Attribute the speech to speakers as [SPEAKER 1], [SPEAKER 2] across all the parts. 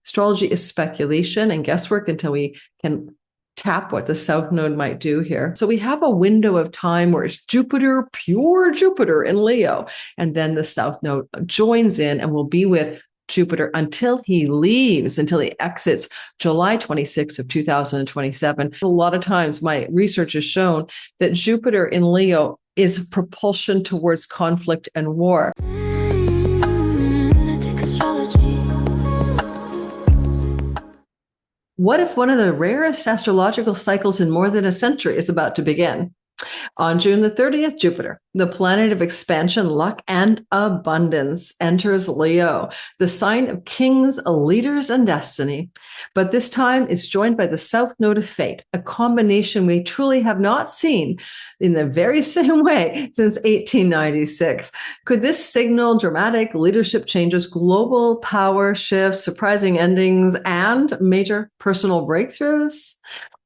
[SPEAKER 1] Astrology is speculation and guesswork until we can tap what the South Node might do here. So we have a window of time where it's Jupiter, pure Jupiter in Leo, and then the South Node joins in and will be with Jupiter until he leaves, until he exits July 26th of 2027. A lot of times my research has shown that Jupiter in Leo is propulsion towards conflict and war. What if one of the rarest astrological cycles in more than a century is about to begin? On June the 30th, Jupiter, the planet of expansion, luck, and abundance, enters Leo, the sign of kings, leaders, and destiny. But this time it's joined by the South Node of Fate, a combination we truly have not seen in the very same way since 1896. Could this signal dramatic leadership changes, global power shifts, surprising endings, and major personal breakthroughs?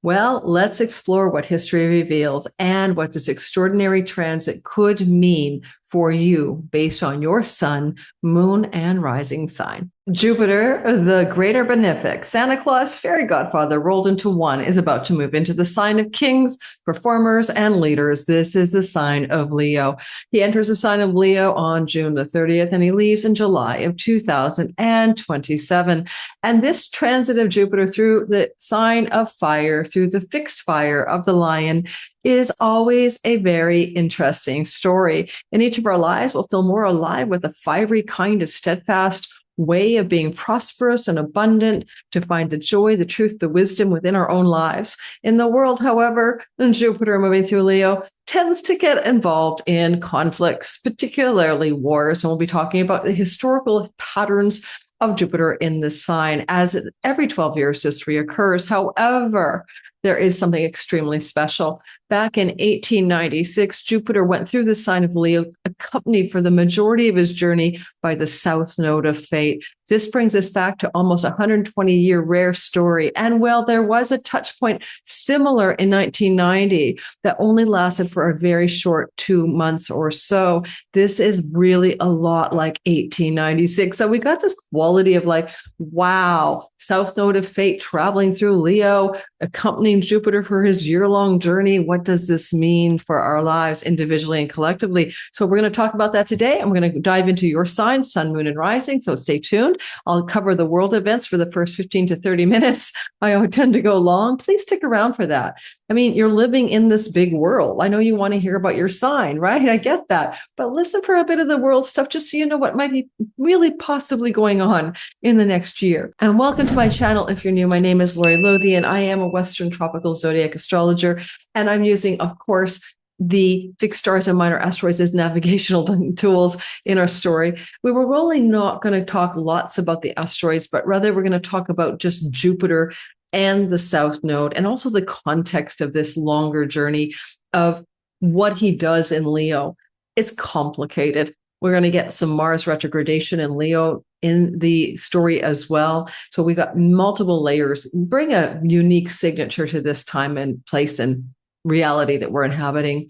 [SPEAKER 1] Well, let's explore what history reveals and what this extraordinary transit could mean for you based on your sun, moon, and rising sign. Jupiter, the Greater Benefic, Santa Claus, fairy godfather rolled into one, is about to move into the sign of kings, performers, and leaders. This is the sign of Leo. He enters the sign of Leo on June the 30th, and he leaves in July of 2027. And this transit of Jupiter through the sign of fire, through the fixed fire of the lion, is always a very interesting story. In each of our lives, we'll feel more alive with a fiery kind of steadfast way of being prosperous and abundant, to find the joy, the truth, the wisdom within our own lives. In the world, however, Jupiter moving through Leo tends to get involved in conflicts, particularly wars. And we'll be talking about the historical patterns of Jupiter in this sign, as every 12 years this reoccurs. However, there is something extremely special. Back in 1896, Jupiter went through the sign of Leo, accompanied for the majority of his journey by the South Node of Fate. This brings us back to almost a 120-year rare story. And well, there was a touch point similar in 1990 that only lasted for a very short 2 months or so. This is really a lot like 1896. So we got this quality of like, wow, South Node of Fate traveling through Leo, accompanying Jupiter for his year-long journey. What does this mean for our lives individually and collectively? So we're going to talk about that today, and we're going to dive into your sign, sun, moon, and rising. So stay tuned. I'll cover the world events for the first 15 to 30 minutes. I tend to go long. Please stick around for that. I mean, you're living in this big world. I know you want to hear about your sign, right? I get that. But listen for a bit of the world stuff, just so you know what might be really possibly going on in the next year. And welcome to my channel. If you're new, my name is Lori Lothian. I am a Western tropical zodiac astrologer, and I'm using, of course, the fixed stars and minor asteroids as navigational tools in our story. We were really not going to talk lots about the asteroids, but rather we're going to talk about just Jupiter and the South Node, and also the context of this longer journey of what he does in Leo. It's complicated. We're going to get some Mars retrogradation in Leo in the story as well. So we got multiple layers. Bring a unique signature to this time and place and reality that we're inhabiting.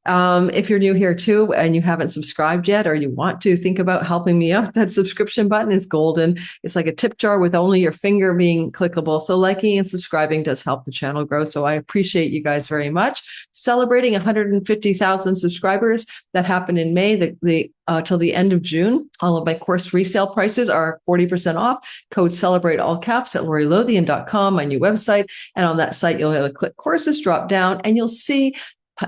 [SPEAKER 1] If you're new here too, and you haven't subscribed yet, or you want to, think about helping me out. That subscription button is golden. It's like a tip jar with only your finger being clickable. So liking and subscribing does help the channel grow. So I appreciate you guys very much. Celebrating 150,000 subscribers. That happened in May. Till the end of June. All of my course resale prices are 40% off. Code CELEBRATE all caps at lorilothian.com, my new website. And on that site, you'll be able to click courses, drop down, and you'll see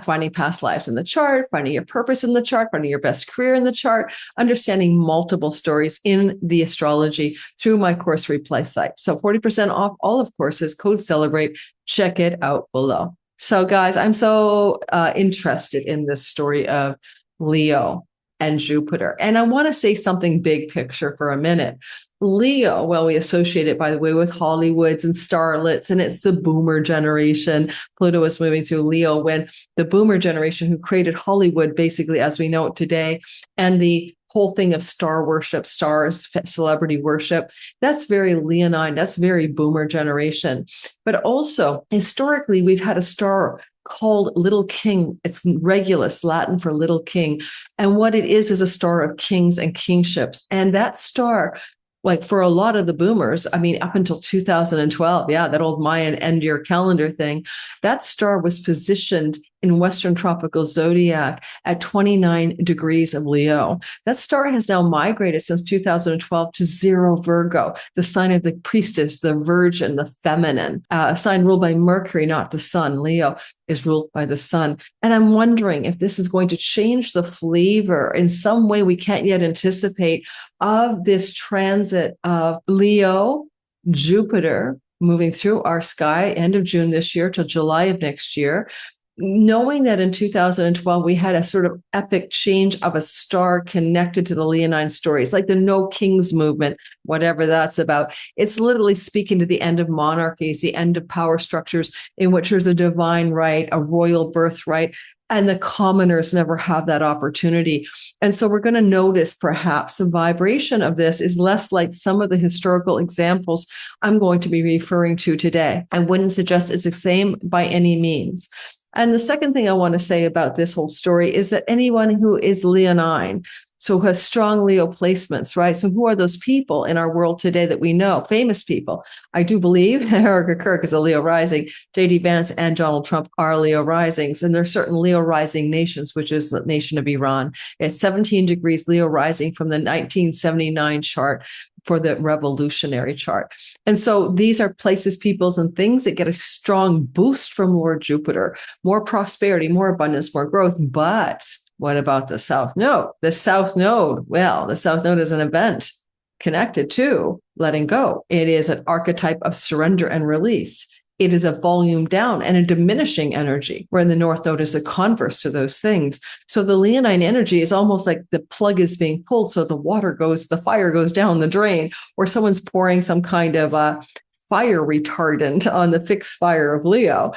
[SPEAKER 1] finding past lives in the chart, finding your purpose in the chart, finding your best career in the chart, understanding multiple stories in the astrology through my course replay site. So 40% off all of courses, code CELEBRATE. Check it out below. So guys, I'm so interested in this story of Leo and Jupiter. And I want to say something big picture for a minute. Leo, well, we associate it, by the way, with Hollywoods and starlets, and it's the boomer generation. Pluto was moving through Leo when the boomer generation who created Hollywood, basically as we know it today, and the whole thing of star worship, stars, celebrity worship, that's very Leonine, that's very boomer generation. But also, historically, we've had a star called Little King. It's Regulus, Latin for little king. And what it is a star of kings and kingships. And that star like for a lot of the boomers, I mean, up until 2012, yeah, that old Mayan end year calendar thing, that star was positioned in Western tropical zodiac at 29 degrees of Leo. That star has now migrated since 2012 to 0 Virgo, the sign of the priestess, the virgin, the feminine, a sign ruled by Mercury, not the sun. Leo is ruled by the sun. And I'm wondering if this is going to change the flavor in some way we can't yet anticipate of this transit of Leo, Jupiter, moving through our sky end of June this year till July of next year. Knowing that in 2012, we had a sort of epic change of a star connected to the Leonine stories, like the No Kings movement, whatever that's about. It's literally speaking to the end of monarchies, the end of power structures in which there's a divine right, a royal birthright, and the commoners never have that opportunity. And so we're going to notice perhaps the vibration of this is less like some of the historical examples I'm going to be referring to today. I wouldn't suggest it's the same by any means. And the second thing I want to say about this whole story is that anyone who is Leonine, so who has strong Leo placements, right? So who are those people in our world today that we know? Famous people. I do believe Erica Kirk is a Leo rising. J.D. Vance and Donald Trump are Leo risings. And there are certain Leo rising nations, which is the nation of Iran. It's 17 degrees Leo rising from the 1979 chart for the revolutionary chart. And so these are places, peoples, and things that get a strong boost from Lord Jupiter, more prosperity, more abundance, more growth. But what about the South Node? The South Node, well, the South Node is an event connected to letting go. It is an archetype of surrender and release. It is a volume down and a diminishing energy, where the North Node is the converse to those things. So the Leonine energy is almost like the plug is being pulled, so the fire goes down the drain, or someone's pouring some kind of fire retardant on the fixed fire of Leo.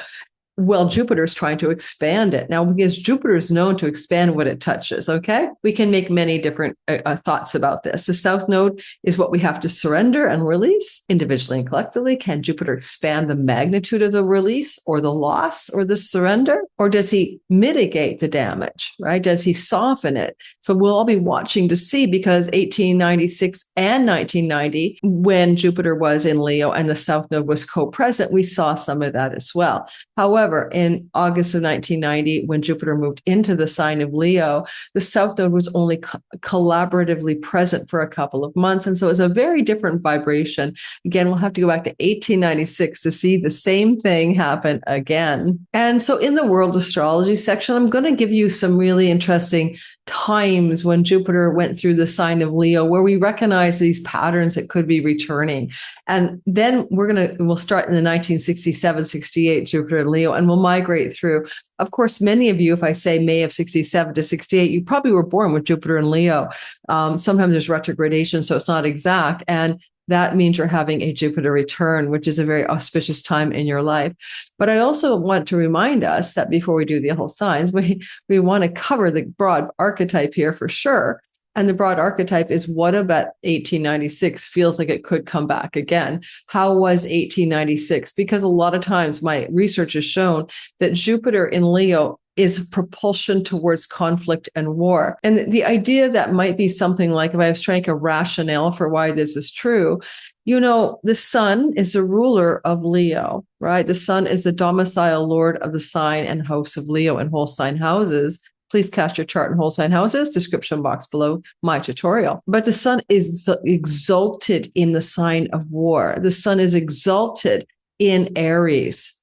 [SPEAKER 1] Well, Jupiter is trying to expand it. Now, because Jupiter is known to expand what it touches, okay? We can make many different thoughts about this. The South Node is what we have to surrender and release individually and collectively. Can Jupiter expand the magnitude of the release or the loss or the surrender? Or does he mitigate the damage, right? Does he soften it? So we'll all be watching to see, because 1896 and 1990, when Jupiter was in Leo and the South Node was co-present, we saw some of that as well. However, in August of 1990, when Jupiter moved into the sign of Leo, the South Node was only collaboratively present for a couple of months. And so it's a very different vibration. Again, we'll have to go back to 1896 to see the same thing happen again. And so in the world astrology section, I'm going to give you some really interesting times when Jupiter went through the sign of Leo, where we recognize these patterns that could be returning. And then we'll start in the 1967, 68 Jupiter and Leo, and we'll migrate through. Of course, many of you, if I say May of 67 to 68, you probably were born with Jupiter and Leo. Sometimes there's retrogradation, so it's not exact. And that means you're having a Jupiter return, which is a very auspicious time in your life. But I also want to remind us that before we do the whole signs, we want to cover the broad archetype here for sure. And the broad archetype is, what about 1896 feels like it could come back again? How was 1896? Because a lot of times my research has shown that Jupiter in Leo is propulsion towards conflict and war. And the idea that might be something like, if I was trying a rationale for why this is true, the sun is the ruler of Leo, right? The sun is the domicile lord of the sign and house of Leo in whole sign houses. Please cast your chart in whole sign houses, description box below my tutorial. But the sun is exalted in the sign of war. The sun is exalted in Aries.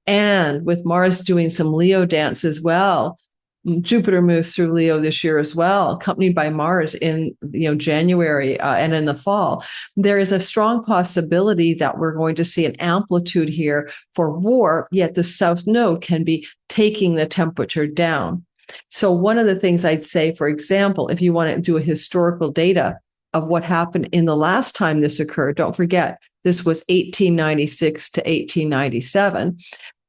[SPEAKER 1] And with Mars doing some Leo dance as well, Jupiter moves through Leo this year as well, accompanied by Mars in January and in the fall. There is a strong possibility that we're going to see an amplitude here for war, yet the South Node can be taking the temperature down. So one of the things I'd say, for example, if you want to do a historical data of what happened in the last time this occurred, don't forget, this was 1896 to 1897.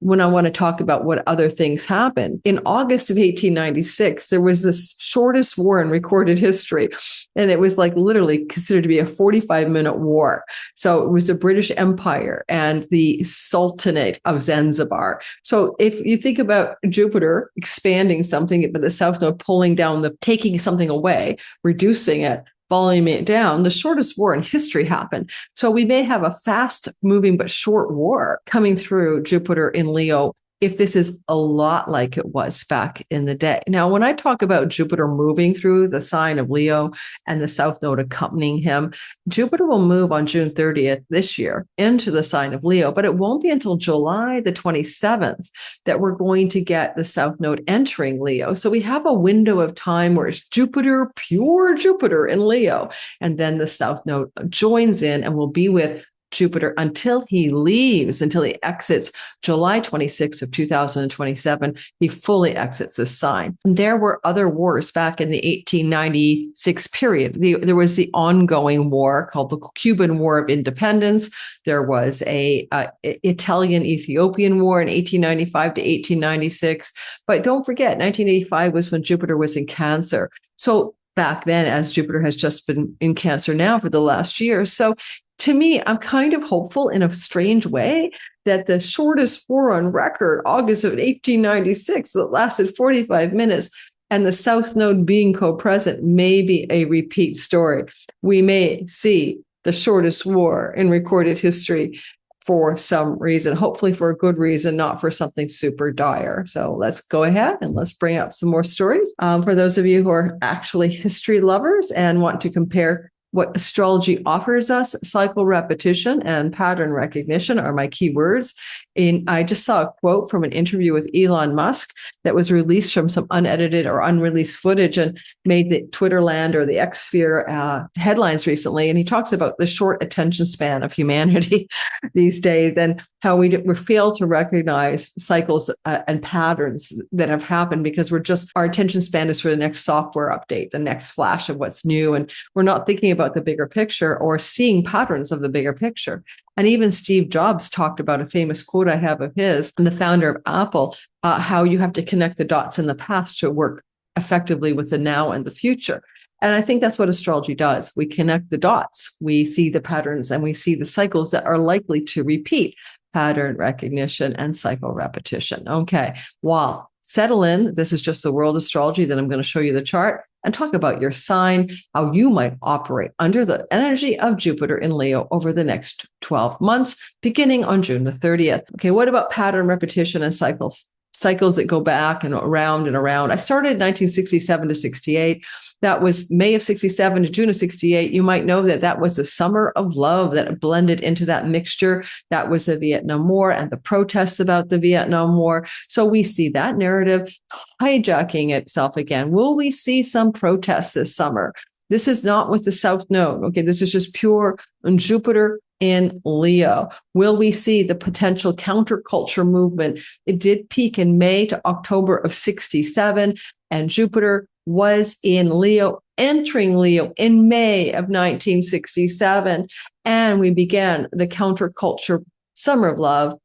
[SPEAKER 1] When I want to talk about what other things happened, in August of 1896, there was this shortest war in recorded history. And it was like literally considered to be a 45-minute war. So it was the British Empire and the Sultanate of Zanzibar. So if you think about Jupiter expanding something, but the South Node pulling down, taking something away, reducing it, following it down, the shortest war in history happened. So we may have a fast moving but short war coming through Jupiter in Leo if this is a lot like it was back in the day. Now, when I talk about Jupiter moving through the sign of Leo and the South Node accompanying him, Jupiter will move on June 30th this year into the sign of Leo, but it won't be until July the 27th that we're going to get the South Node entering Leo. So we have a window of time where it's Jupiter, pure Jupiter in Leo, and then the South Node joins in and will be with Jupiter until he leaves, until he exits July 26th of 2027. He fully exits this sign. And there were other wars back in the 1896 period. There was the ongoing war called the Cuban War of Independence. There was a Italian-Ethiopian War in 1895 to 1896. But don't forget, 1985 was when Jupiter was in Cancer. So back then, as Jupiter has just been in Cancer now for the last year. So to me, I'm kind of hopeful in a strange way that the shortest war on record, August of 1896, that lasted 45 minutes, and the South Node being co-present may be a repeat story. We may see the shortest war in recorded history for some reason, hopefully for a good reason, not for something super dire. So let's go ahead and let's bring up some more stories. For those of you who are actually history lovers and want to compare what astrology offers us, cycle repetition and pattern recognition are my key words. I just saw a quote from an interview with Elon Musk that was released from some unedited or unreleased footage and made the Twitterland or the X sphere headlines recently. And he talks about the short attention span of humanity these days and how we fail to recognize cycles and patterns that have happened because our attention span is for the next software update, the next flash of what's new. And we're not thinking about the bigger picture or seeing patterns of the bigger picture. And even Steve Jobs talked about a famous quote I have of his, and the founder of Apple, how you have to connect the dots in the past to work effectively with the now and the future. And I think that's what astrology does. We connect the dots. We see the patterns and we see the cycles that are likely to repeat. Pattern recognition and cycle repetition. Okay, well, settle in. This is just the world astrology. Then I'm going to show you the chart and talk about your sign, how you might operate under the energy of Jupiter in Leo over the next 12 months, beginning on June the 30th. Okay, what about pattern repetition and cycles? Cycles that go back and around and around. I started in 1967 to 68. That was May of 67 to June of 68. You might know that that was the summer of love that blended into that mixture. That was the Vietnam War and the protests about the Vietnam War. So we see that narrative hijacking itself again. Will we see some protests this summer? This is not with the South Node. Okay, this is just pure Jupiter in Leo. Will we see the potential counterculture movement? It did peak in May to October of 67, and Jupiter was in Leo, entering Leo in May of 1967. And we began the counterculture summer of love,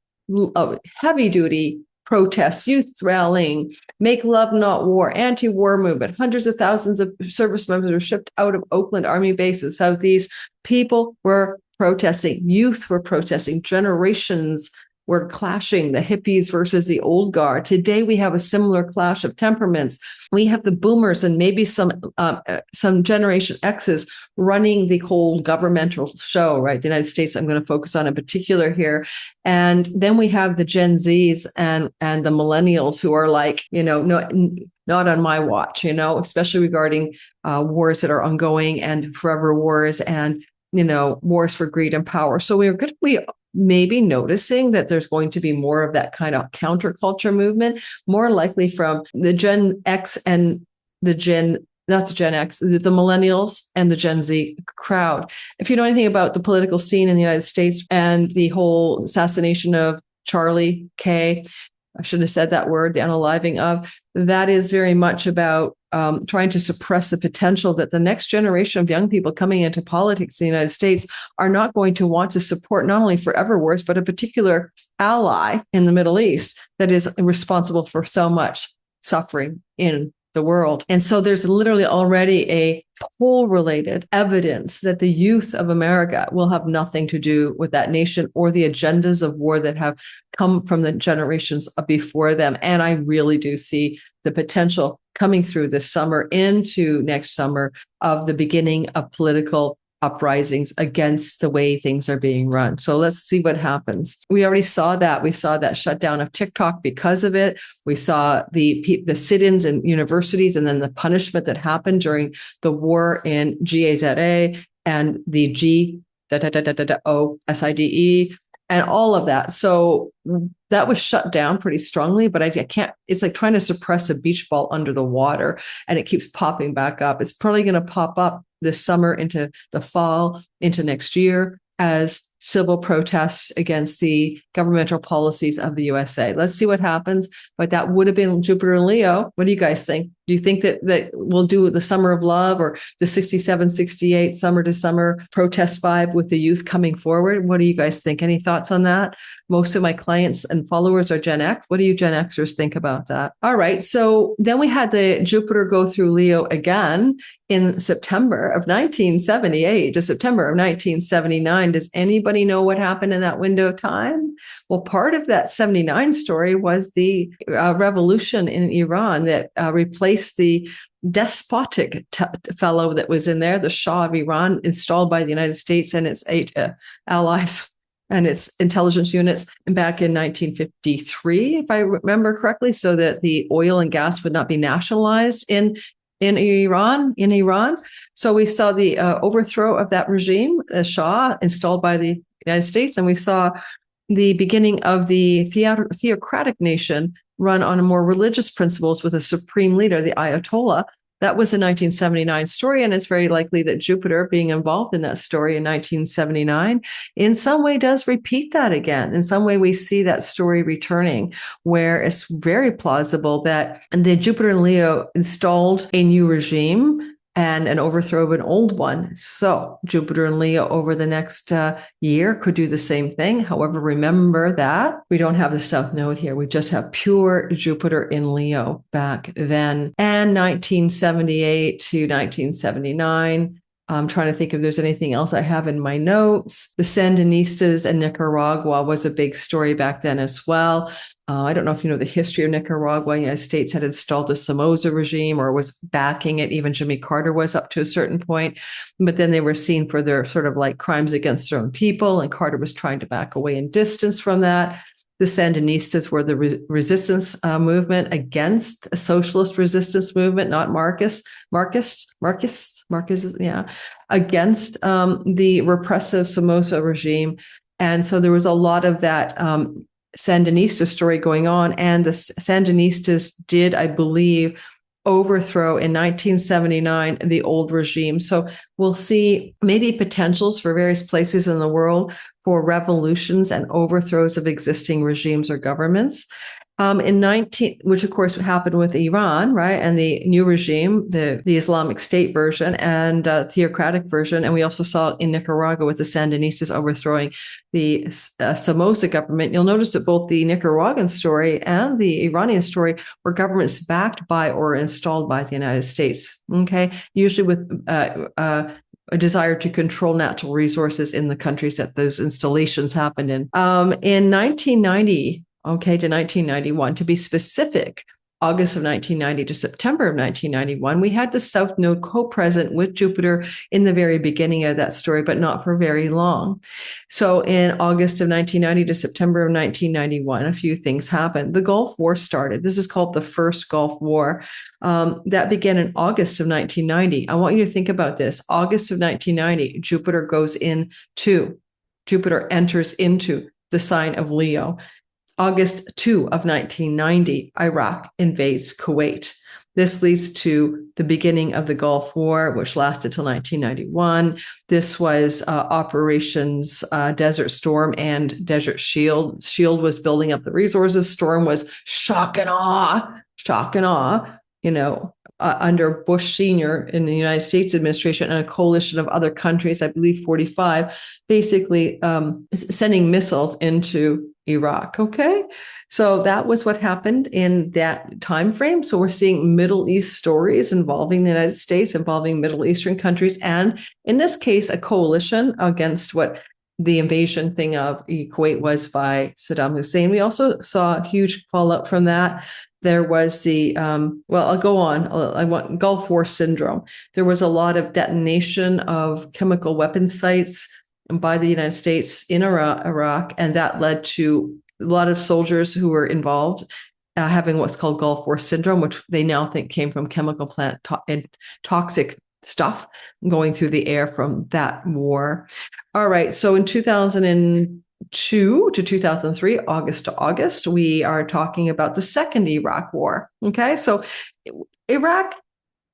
[SPEAKER 1] heavy duty protests, youth rallying, make love not war, anti-war movement. Hundreds of thousands of service members were shipped out of Oakland Army Base in the Southeast. People were protesting, youth were protesting, generations were clashing, the hippies versus the old guard. Today, we have a similar clash of temperaments. We have the boomers and maybe some Generation X's running the whole governmental show, right? The United States, I'm going to focus on in particular here. And then we have the Gen Zs and the millennials who are like, not on my watch, especially regarding wars that are ongoing and forever wars and, wars for greed and power. So we're going to be maybe noticing that there's going to be more of that kind of counterculture movement, more likely from the Gen X and the millennials and the Gen Z crowd. If you know anything about the political scene in the United States and the whole assassination of Charlie K., I should have said that word, the unaliving of, that is very much about trying to suppress the potential that the next generation of young people coming into politics in the United States are not going to want to support not only forever wars, but a particular ally in the Middle East that is responsible for so much suffering in the world. And so there's literally already a poll-related evidence that the youth of America will have nothing to do with that nation or the agendas of war that have come from the generations before them. And I really do see the potential coming through this summer into next summer of the beginning of political uprisings against the way things are being run. So let's see what happens. We already saw that. We saw that shutdown of TikTok because of it. We saw the sit-ins in universities and then the punishment that happened during the war in GAZA and the GOSIDE and all of that. So that was shut down pretty strongly, but I can't, it's like trying to suppress a beach ball under the water and it keeps popping back up. It's probably going to pop up this summer into the fall, into next year as civil protests against the governmental policies of the USA. Let's see what happens. But that would have been Jupiter and Leo. What do you guys think? Do you think that we'll do the summer of love or the 67, 68 summer to summer protest vibe with the youth coming forward? What do you guys think? Any thoughts on that? Most of my clients and followers are Gen X. What do you Gen Xers think about that? All right. So then we had the Jupiter go through Leo again in September of 1978 to September of 1979. Does anybody know what happened in that window of time? Well, part of that 79 story was the revolution in Iran that replaced the despotic fellow that was in there, the Shah of Iran, installed by the United States and its allies and its intelligence units back in 1953, if I remember correctly, so that the oil and gas would not be nationalized in Iran. So we saw the overthrow of that regime, the Shah, installed by the United States, and we saw the beginning of the theocratic nation run on more religious principles with a supreme leader, the Ayatollah. That was a 1979 story, and it's very likely that Jupiter, being involved in that story in 1979, in some way does repeat that again. In some way, we see that story returning, where it's very plausible that the Jupiter and Leo installed a new regime and an overthrow of an old one. So Jupiter and Leo over the next year could do the same thing. However, remember that we don't have the South Node here. We just have pure Jupiter in Leo back then. And 1978 to 1979, I'm trying to think if there's anything else I have in my notes. The Sandinistas and Nicaragua was a big story back then as well. I don't know if you know the history of Nicaragua. The United States had installed the Somoza regime or was backing it. Even Jimmy Carter was up to a certain point. But then they were seen for their sort of like crimes against their own people. And Carter was trying to back away and distance from that. The Sandinistas were the resistance movement against a socialist resistance movement, not Marxists, against the repressive Somoza regime. And so there was a lot of that Sandinista story going on. And the Sandinistas did, I believe, overthrow in 1979 the old regime. So we'll see maybe potentials for various places in the world for revolutions and overthrows of existing regimes or governments. Which of course happened with Iran, right? And the new regime, the Islamic State version and theocratic version. And we also saw it in Nicaragua with the Sandinistas overthrowing the Somoza government. You'll notice that both the Nicaraguan story and the Iranian story were governments backed by or installed by the United States. Okay, usually with a desire to control natural resources in the countries that those installations happened in. In 1990, to 1991, to be specific, August of 1990 to September of 1991, we had the South Node co-present with Jupiter in the very beginning of that story, but not for very long. So in August of 1990 to September of 1991, a few things happened. The Gulf War started. This is called the First Gulf War. That began in August of 1990. I want you to think about this. August of 1990, Jupiter enters into the sign of Leo. August 2 of 1990, Iraq invades Kuwait. This leads to the beginning of the Gulf War, which lasted till 1991. This was Operations Desert Storm and Desert Shield. Shield was building up the resources. Storm was shock and awe, under Bush Sr. in the United States administration and a coalition of other countries, I believe 45, basically sending missiles into Iraq. Okay. So that was what happened in that time frame. So we're seeing Middle East stories involving the United States, involving Middle Eastern countries, and in this case, a coalition against what the invasion thing of Kuwait was by Saddam Hussein. We also saw a huge fallout from that. There was the, I'll go on. I want Gulf War syndrome. There was a lot of detonation of chemical weapons sites by the United States in Iraq, and that led to a lot of soldiers who were involved having what's called Gulf War syndrome, which they now think came from chemical plant and toxic stuff going through the air from that war. All right, so in 2002 to 2003, August to August, we are talking about the second Iraq War. Okay, so Iraq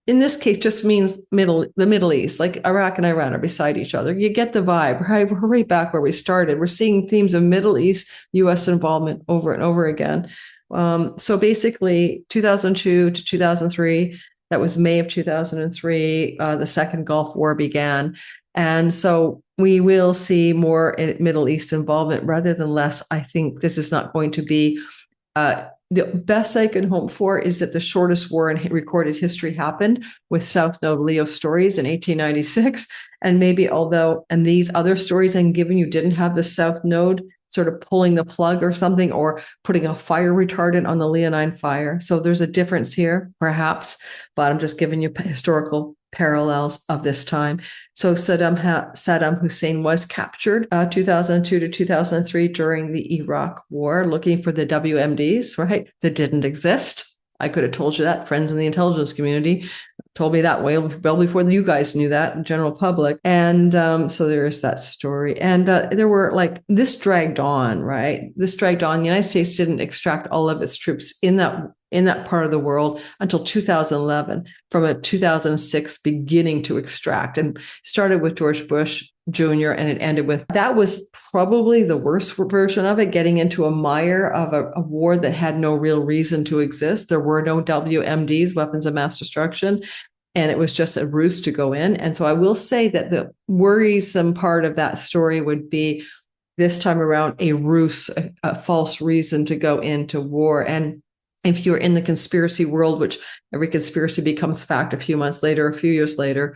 [SPEAKER 1] in this case just means the Middle East, like Iraq and Iran are beside each other. You get the vibe, right? We're right back where we started. We're seeing themes of Middle East, U.S. involvement over and over again. So basically 2002 to 2003, that was May of 2003, the second Gulf War began. And so we will see more Middle East involvement rather than less. I think this is not going to be the best I can hope for is that the shortest war in recorded history happened with South Node Leo stories in 1896. And maybe and these other stories I'm giving you didn't have the South Node sort of pulling the plug or something, or putting a fire retardant on the Leonine fire. So there's a difference here, perhaps, but I'm just giving you historical parallels of this time. So Saddam Hussein was captured 2002 to 2003 during the Iraq War, looking for the WMDs, right? That didn't exist. I could have told you that. Friends in the intelligence community told me that well before you guys knew that, the general public. And so there is that story. And there were this dragged on, right? This dragged on. The United States didn't extract all of its troops in that part of the world until 2011, from a 2006 beginning to extract, and started with George Bush Jr. and it ended with, that was probably the worst version of it, getting into a mire of a war that had no real reason to exist. There were no WMDs, weapons of mass destruction, and it was just a ruse to go in. And so I will say that the worrisome part of that story would be this time around a ruse, a false reason to go into war. And if you're in the conspiracy world, which every conspiracy becomes fact a few months later, a few years later,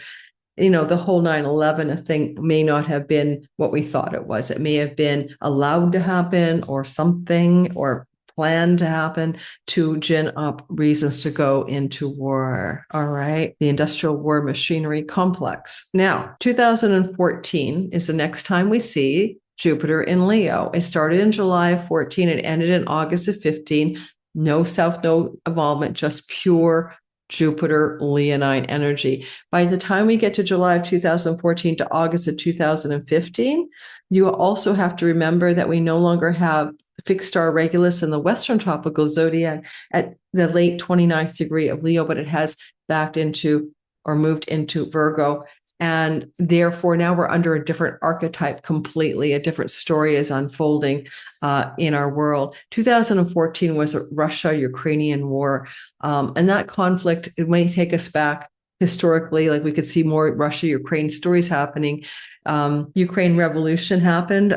[SPEAKER 1] the whole 9/11 thing may not have been what we thought it was. It may have been allowed to happen or something, or planned to happen to gin up reasons to go into war. All right. The industrial war machinery complex. Now, 2014 is the next time we see Jupiter in Leo. It started in July of 14. It ended in August of 15. No South Node involvement, just pure Jupiter Leonine energy. By the time we get to July of 2014 to August of 2015, you also have to remember that we no longer have fixed star Regulus in the Western tropical zodiac at the late 29th degree of Leo, but it has backed into or moved into Virgo. And therefore, now we're under a different archetype completely. A different story is unfolding in our world. 2014 was a Russia-Ukrainian war. And that conflict, it may take us back historically, like we could see more Russia-Ukraine stories happening. Ukraine revolution happened.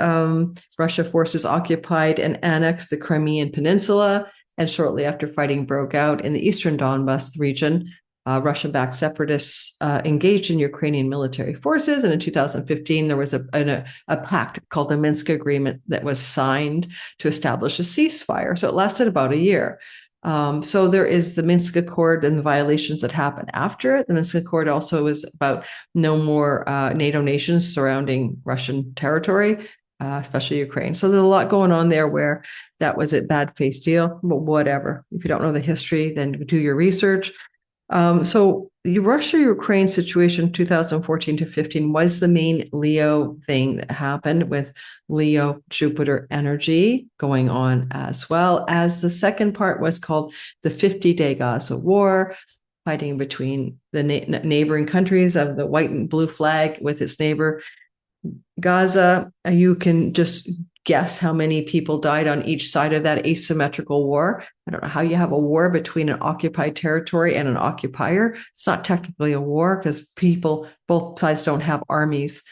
[SPEAKER 1] Russia forces occupied and annexed the Crimean Peninsula. And shortly after, fighting broke out in the eastern Donbas region. Russian-backed separatists engaged in Ukrainian military forces. And in 2015, there was a pact called the Minsk Agreement that was signed to establish a ceasefire. So it lasted about a year. So there is the Minsk Accord and the violations that happened after it. The Minsk Accord also is about no more NATO nations surrounding Russian territory, especially Ukraine. So there's a lot going on there where that was a bad faith deal, but whatever. If you don't know the history, then do your research. So the Russia-Ukraine situation, 2014 to 15, was the main Leo thing that happened, with Leo Jupiter energy going on, as well as the second part was called the 50-day Gaza War, fighting between the neighboring countries of the white and blue flag with its neighbor Gaza. You can just guess how many people died on each side of that asymmetrical war. I don't know how you have a war between an occupied territory and an occupier. It's not technically a war because both sides don't have armies.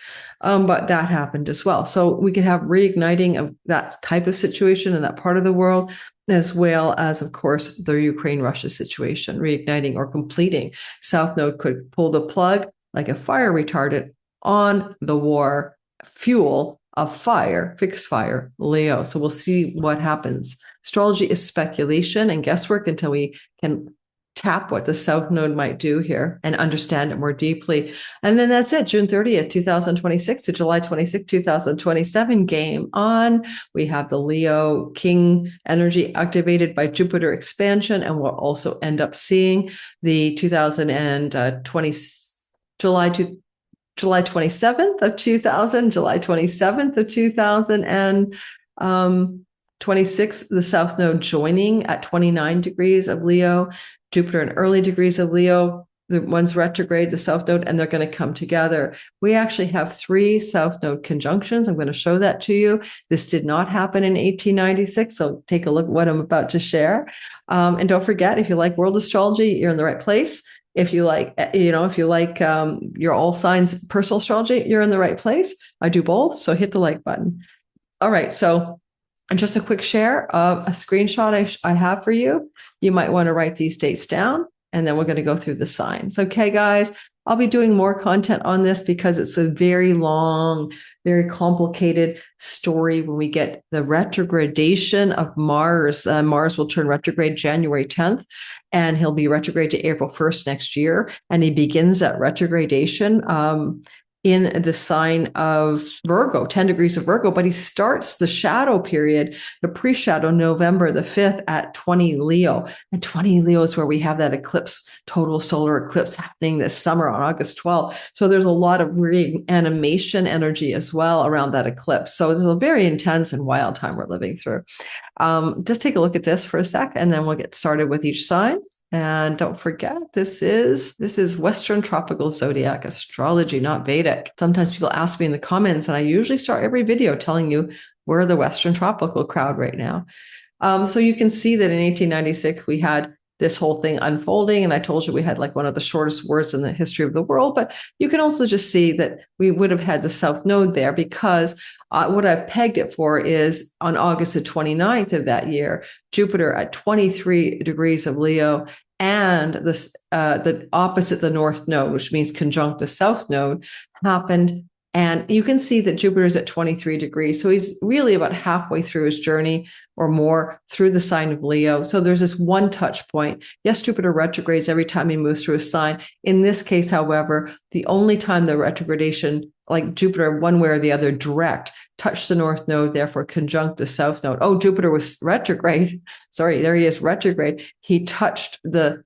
[SPEAKER 1] But that happened as well. So we could have reigniting of that type of situation in that part of the world, as well as, of course, the Ukraine-Russia situation, reigniting or completing. South Node could pull the plug like a fire retardant on the war fuel of fire, fixed fire, Leo. So we'll see what happens. Astrology is speculation and guesswork until we can tap what the South Node might do here and understand it more deeply. And then that's it, June 30th, 2026 to July 26th, 2027, game on. We have the Leo King energy activated by Jupiter expansion, and we'll also end up seeing the July 27th of 2000, July 27th of 2026, the South Node joining at 29 degrees of Leo, Jupiter in early degrees of Leo, the one's retrograde, the South Node, and they're going to come together. We actually have 3 South Node conjunctions. I'm going to show that to you. This did not happen in 1896, so take a look at what I'm about to share. And don't forget, if you like world astrology, you're in the right place. If you like, your all signs personal astrology, you're in the right place. I do both, so hit the like button. All right, so just a quick share of a screenshot I have for you. You might want to write these dates down, and then we're going to go through the signs. Okay, guys, I'll be doing more content on this because it's a very long, very complicated story when we get the retrogradation of Mars. Mars will turn retrograde January 10th, and he'll be retrograde to April 1st next year. And he begins that retrogradation in the sign of Virgo, 10 degrees of Virgo, but he starts the shadow period, the pre-shadow, November the 5th at 20 Leo. And 20 Leo is where we have that eclipse, total solar eclipse happening this summer on August 12th. So there's a lot of reanimation energy as well around that eclipse. So it's a very intense and wild time we're living through. Just take a look at this for a sec, and then we'll get started with each sign. And don't forget, this is Western tropical zodiac astrology, not Vedic. Sometimes people ask me in the comments, and I usually start every video telling you we're the Western tropical crowd right now. So you can see that in 1896, we had this whole thing unfolding. And I told you we had like one of the shortest words in the history of the world. But you can also just see that we would have had the South Node there because what I've pegged it for is on August the 29th of that year, Jupiter at 23 degrees of Leo and the opposite the North Node, which means conjunct the South Node, happened. And you can see that Jupiter is at 23 degrees. So he's really about halfway through his journey or more through the sign of Leo. So there's this one touch point. Yes, Jupiter retrogrades every time he moves through a sign. In this case, however, the only time the retrogradation, like Jupiter, one way or the other, direct, touched the North Node, therefore conjunct the South Node. Oh, Jupiter was retrograde. Sorry, there he is, retrograde. He touched the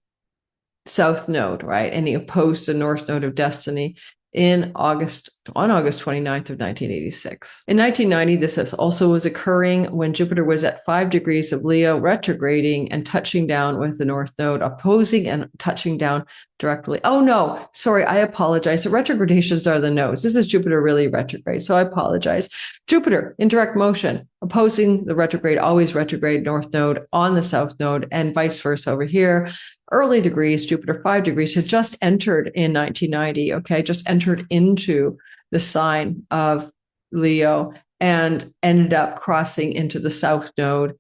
[SPEAKER 1] South Node, right? And he opposed the North Node of destiny on August 29th of 1986. In 1990, this also was occurring when Jupiter was at 5 degrees of Leo, retrograding and touching down with the North Node, opposing and touching down directly. Oh no, sorry, I apologize. The retrogradations are the nodes. This is Jupiter really retrograde, so I apologize. Jupiter in direct motion, opposing the retrograde, always retrograde North Node on the South Node, and vice versa over here. Early degrees, Jupiter 5 degrees, had just entered in 1990, okay, just entered into the sign of Leo and ended up crossing into the South Node,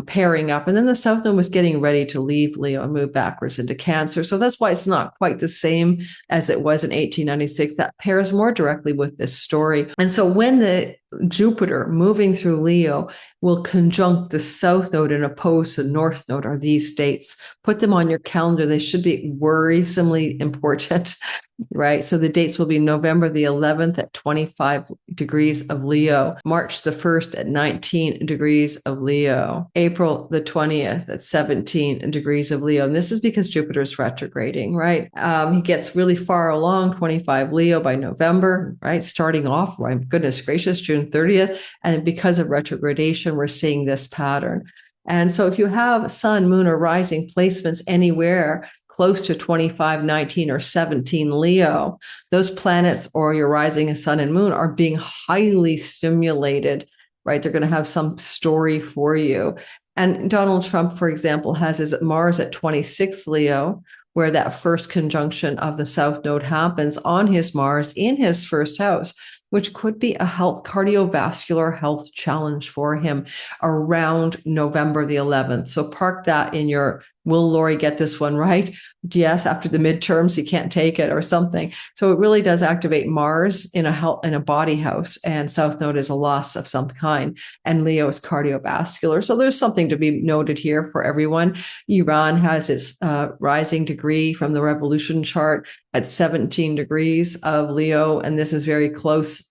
[SPEAKER 1] pairing up. And then the South Node was getting ready to leave Leo and move backwards into Cancer. So that's why it's not quite the same as it was in 1896. That pairs more directly with this story. And so when the Jupiter moving through Leo will conjunct the South Node and oppose the North Node are these dates. Put them on your calendar. They should be worrisomely important, right? So the dates will be November the 11th at 25 degrees of Leo, March the 1st at 19 degrees of Leo, April the 20th at 17 degrees of Leo. And this is because Jupiter's retrograding, right? He gets really far along, 25 Leo by November, right? Starting off, my goodness gracious, June 30th. And because of retrogradation, we're seeing this pattern. And so if you have sun, moon, or rising placements anywhere close to 25, 19, or 17 Leo, those planets or your rising sun and moon are being highly stimulated right? They're going to have some story for you. And Donald Trump, for example, has his Mars at 26 Leo, where that first conjunction of the South Node happens on his Mars in his first house, which could be a cardiovascular health challenge for him around November the 11th. So park that in your, will Lori get this one right? Yes, after the midterms, he can't take it or something. So it really does activate Mars in a body house, and South Node is a loss of some kind, and Leo is cardiovascular. So there's something to be noted here for everyone. Iran has its rising degree from the revolution chart at 17 degrees of Leo, and this is very close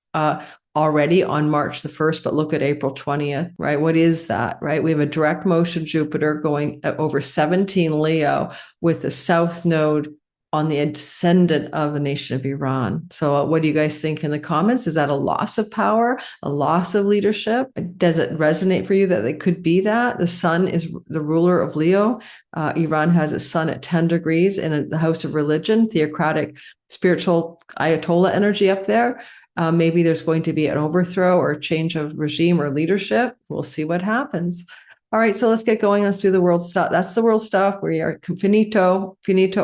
[SPEAKER 1] already on March the 1st, but look at April 20th, right? What is that, right? We have a direct motion Jupiter going over 17 Leo with the South Node on the ascendant of the nation of Iran. So what do you guys think in the comments? Is that a loss of power, a loss of leadership? Does it resonate for you that it could be that? The sun is the ruler of Leo. Iran has its sun at 10 degrees in the house of religion, theocratic, spiritual Ayatollah energy up there. Maybe there's going to be an overthrow or a change of regime or leadership. We'll see what happens. All right, so let's get going. Let's do the world stuff. That's the world stuff. We are finito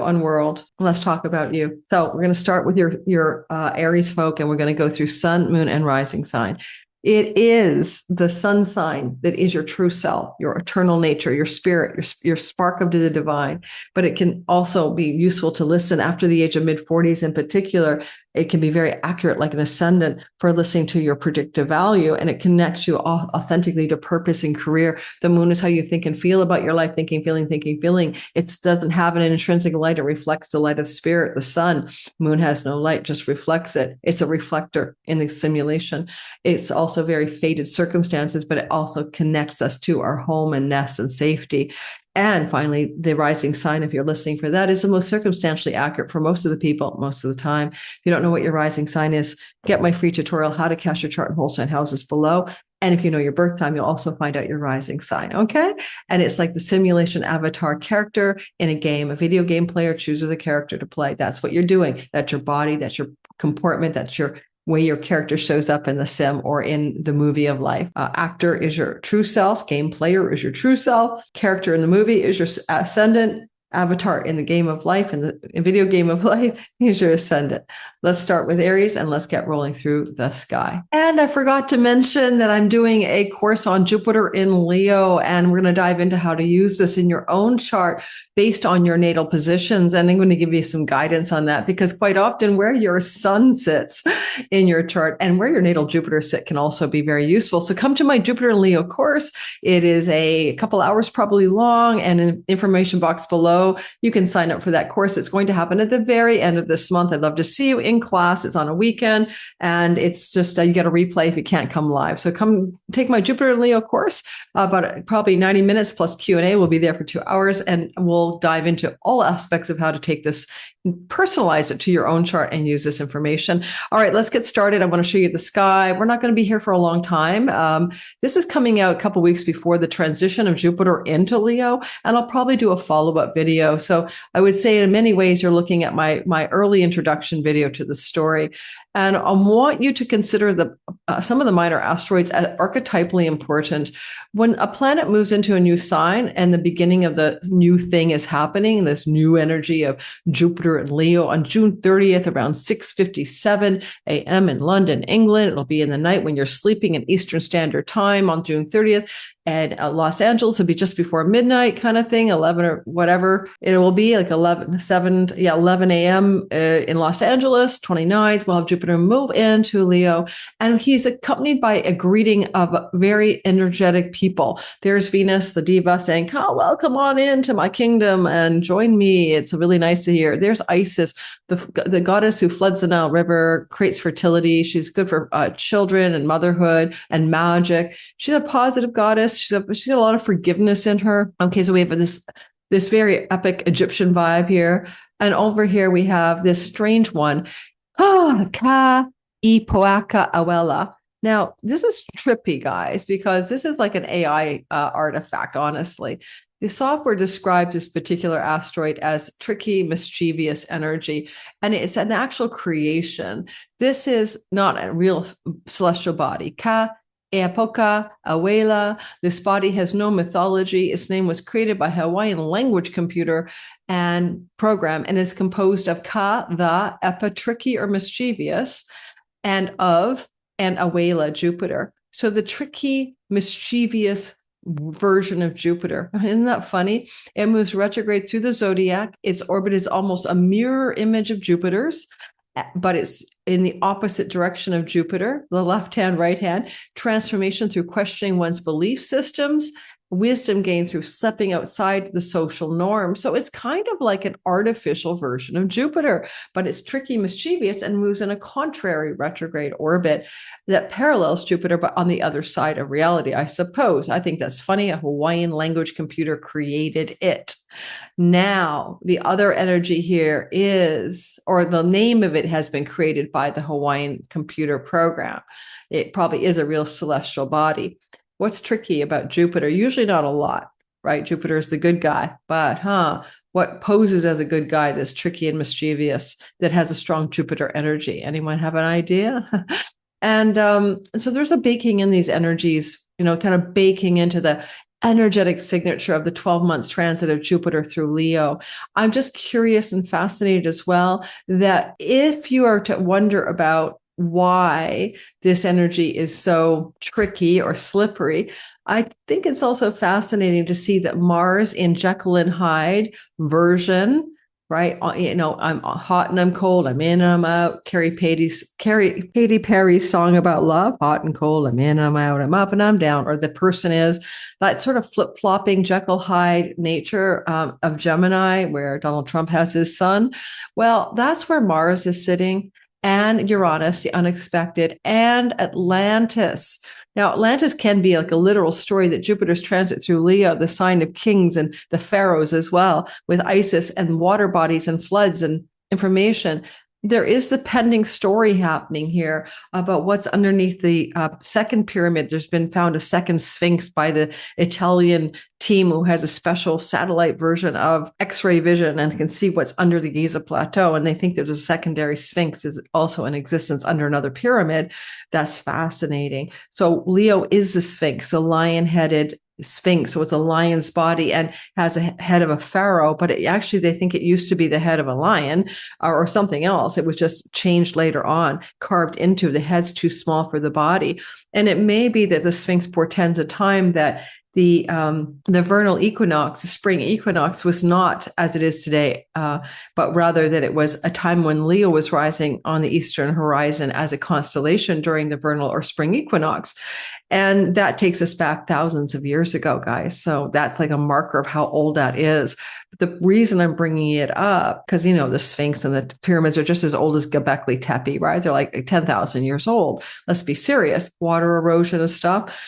[SPEAKER 1] on world. Let's talk about you. So we're going to start with your Aries folk, and we're going to go through sun, moon, and rising sign. It is the sun sign that is your true self, your eternal nature, your spirit, your spark of the divine. But it can also be useful to listen after the age of mid-40s in particular. It can be very accurate, like an ascendant, for listening to your predictive value, and it connects you authentically to purpose and career. The moon is how you think and feel about your life, thinking, feeling. It doesn't have an intrinsic light. It reflects the light of spirit, the sun. Moon has no light, just reflects it. It's a reflector in the simulation. It's also very fated circumstances, but it also connects us to our home and nest and safety. And finally, the rising sign, if you're listening for that, is the most circumstantially accurate for most of the people, most of the time. If you don't know what your rising sign is, get my free tutorial, How to Cast Your Chart in Whole Sign Houses, below. And if you know your birth time, you'll also find out your rising sign, okay? And it's like the simulation avatar character in a game. A video game player chooses a character to play. That's what you're doing. That's your body, that's your comportment, that's your way your character shows up in the sim or in the movie of life. Actor is your true self. Game player is your true self. Character in the movie is your ascendant. Avatar in the game of life, in the video game of life, is your ascendant. Let's start with Aries and let's get rolling through the sky. And I forgot to mention that I'm doing a course on Jupiter in Leo, and we're going to dive into how to use this in your own chart based on your natal positions. And I'm going to give you some guidance on that, because quite often where your sun sits in your chart and where your natal Jupiter sit can also be very useful. So come to my Jupiter in Leo course. It is a couple hours probably long, and in the information box below, you can sign up for that course. It's going to happen at the very end of this month. I'd love to see you in class. It's on a weekend, and it's just you get a replay if you can't come live. So come take my Jupiter in Leo course. About probably 90 minutes plus Q&A. We'll be there for 2 hours, and we'll dive into all aspects of how to take this, personalize it to your own chart, and use this information. All right, let's get started. I want to show you the sky. We're not going to be here for a long time. This is coming out a couple weeks before the transition of Jupiter into Leo, and I'll probably do a follow-up video. So I would say in many ways, you're looking at my early introduction video to the story. And I want you to consider some of the minor asteroids as archetypally important. When a planet moves into a new sign and the beginning of the new thing is happening, this new energy of Jupiter and Leo on June 30th, around 6:57 a.m. in London, England. It'll be in the night when you're sleeping in Eastern Standard Time on June 30th. And Los Angeles will be just before midnight kind of thing, 11 or whatever. It will be like 11 a.m. In Los Angeles, 29th. We'll have Jupiter move into Leo. And he's accompanied by a greeting of very energetic people. There's Venus, the diva, saying, "Oh, welcome on into my kingdom and join me. It's really nice to hear." There's Isis, the goddess who floods the Nile River, creates fertility. She's good for children and motherhood and magic. She's a positive goddess. She's got a lot of forgiveness in her. Okay, so we have this very epic Egyptian vibe here. And over here we have this strange one, Ka Ipoaka Awela. Now, this is trippy, guys, because this is like an AI artifact, honestly. The software describes this particular asteroid as tricky, mischievous energy, and it's an actual creation. This is not a real celestial body. Ka Epoca, Abuela. This body has no mythology. Its name was created by Hawaiian language computer and program and is composed of Ka, the, Epa, tricky or mischievous, and of and Abuela, Jupiter. So the tricky, mischievous version of Jupiter. Isn't that funny? It moves retrograde through the zodiac. Its orbit is almost a mirror image of Jupiter's, but it's in the opposite direction of Jupiter, the left hand, right hand, transformation through questioning one's belief systems, wisdom gained through stepping outside the social norm. So it's kind of like an artificial version of Jupiter, but it's tricky, mischievous, and moves in a contrary retrograde orbit that parallels Jupiter, but on the other side of reality, I suppose. I think that's funny. A Hawaiian language computer created it. Now, the other energy here is, or the name of it has been created by the Hawaiian computer program. It probably is a real celestial body. What's tricky about Jupiter? Usually not a lot, right? Jupiter is the good guy, but what poses as a good guy that's tricky and mischievous that has a strong Jupiter energy? Anyone have an idea? And so there's a baking in these energies, kind of baking into the energetic signature of the 12 months transit of Jupiter through Leo. I'm just curious and fascinated as well that if you are to wonder about why this energy is so tricky or slippery, I think it's also fascinating to see that Mars in Jekyll and Hyde version, right? I'm hot and I'm cold. I'm in and I'm out. Katy Perry's song about love, hot and cold. I'm in and I'm out. I'm up and I'm down. Or the person is that sort of flip-flopping Jekyll Hyde nature of Gemini, where Donald Trump has his son. Well, that's where Mars is sitting, and Uranus, the unexpected, and Atlantis. Now, Atlantis can be like a literal story that Jupiter's transit through Leo, the sign of kings and the pharaohs as well, with Isis and water bodies and floods and information. There is the pending story happening here about what's underneath the second pyramid. There's been found a second Sphinx by the Italian team who has a special satellite version of X-ray vision and can see what's under the Giza Plateau. And they think there's a secondary Sphinx is also in existence under another pyramid. That's fascinating. So Leo is the Sphinx, a lion-headed Sphinx with a lion's body and has a head of a pharaoh, but they think it used to be the head of a lion or something else. It was just changed later on, carved into the head's too small for the body. And it may be that the Sphinx portends a time that the vernal equinox, the spring equinox, was not as it is today, but rather that it was a time when Leo was rising on the eastern horizon as a constellation during the vernal or spring equinox. And that takes us back thousands of years ago, guys. So that's like a marker of how old that is. But the reason I'm bringing it up, because, the Sphinx and the pyramids are just as old as Göbekli Tepe, right? They're like 10,000 years old. Let's be serious. Water erosion and stuff.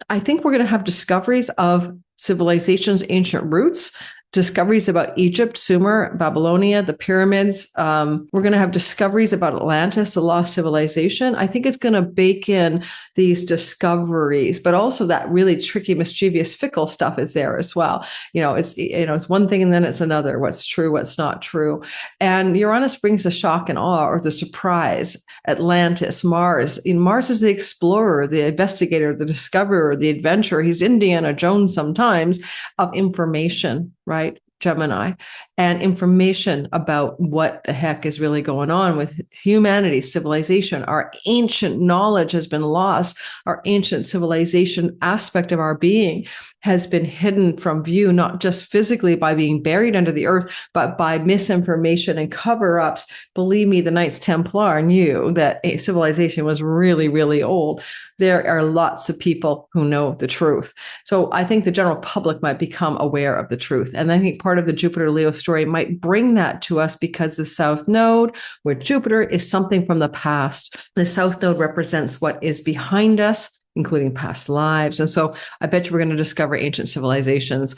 [SPEAKER 1] I think we're going to have discoveries of civilization's ancient roots, discoveries about Egypt, Sumer, Babylonia, the pyramids. We're going to have discoveries about Atlantis, the lost civilization. I think it's going to bake in these discoveries, but also that really tricky, mischievous, fickle stuff is there as well. It's one thing and then it's another. What's true, what's not true. And Uranus brings the shock and awe or the surprise. Atlantis, Mars. Mars is the explorer, the investigator, the discoverer, the adventurer. He's Indiana Jones sometimes of information, right? Gemini, and information about what the heck is really going on with humanity, civilization. Our ancient knowledge has been lost. Our ancient civilization aspect of our being has been hidden from view, not just physically by being buried under the earth, but by misinformation and cover-ups. Believe me, the Knights Templar knew that a civilization was really, really old. There are lots of people who know the truth. So I think the general public might become aware of the truth. And I think part of the Jupiter Leo story might bring that to us because the South Node with Jupiter is something from the past. The South Node represents what is behind us, including past lives. And so I bet you we're going to discover ancient civilizations.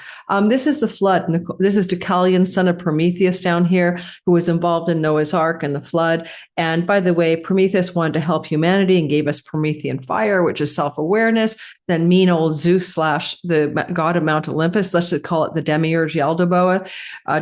[SPEAKER 1] This is the flood. This is Deucalion, son of Prometheus down here, who was involved in Noah's Ark and the flood. And by the way, Prometheus wanted to help humanity and gave us Promethean fire, which is self-awareness. then mean old Zeus slash the god of Mount Olympus, let's just call it the demiurge Yaldabaoth,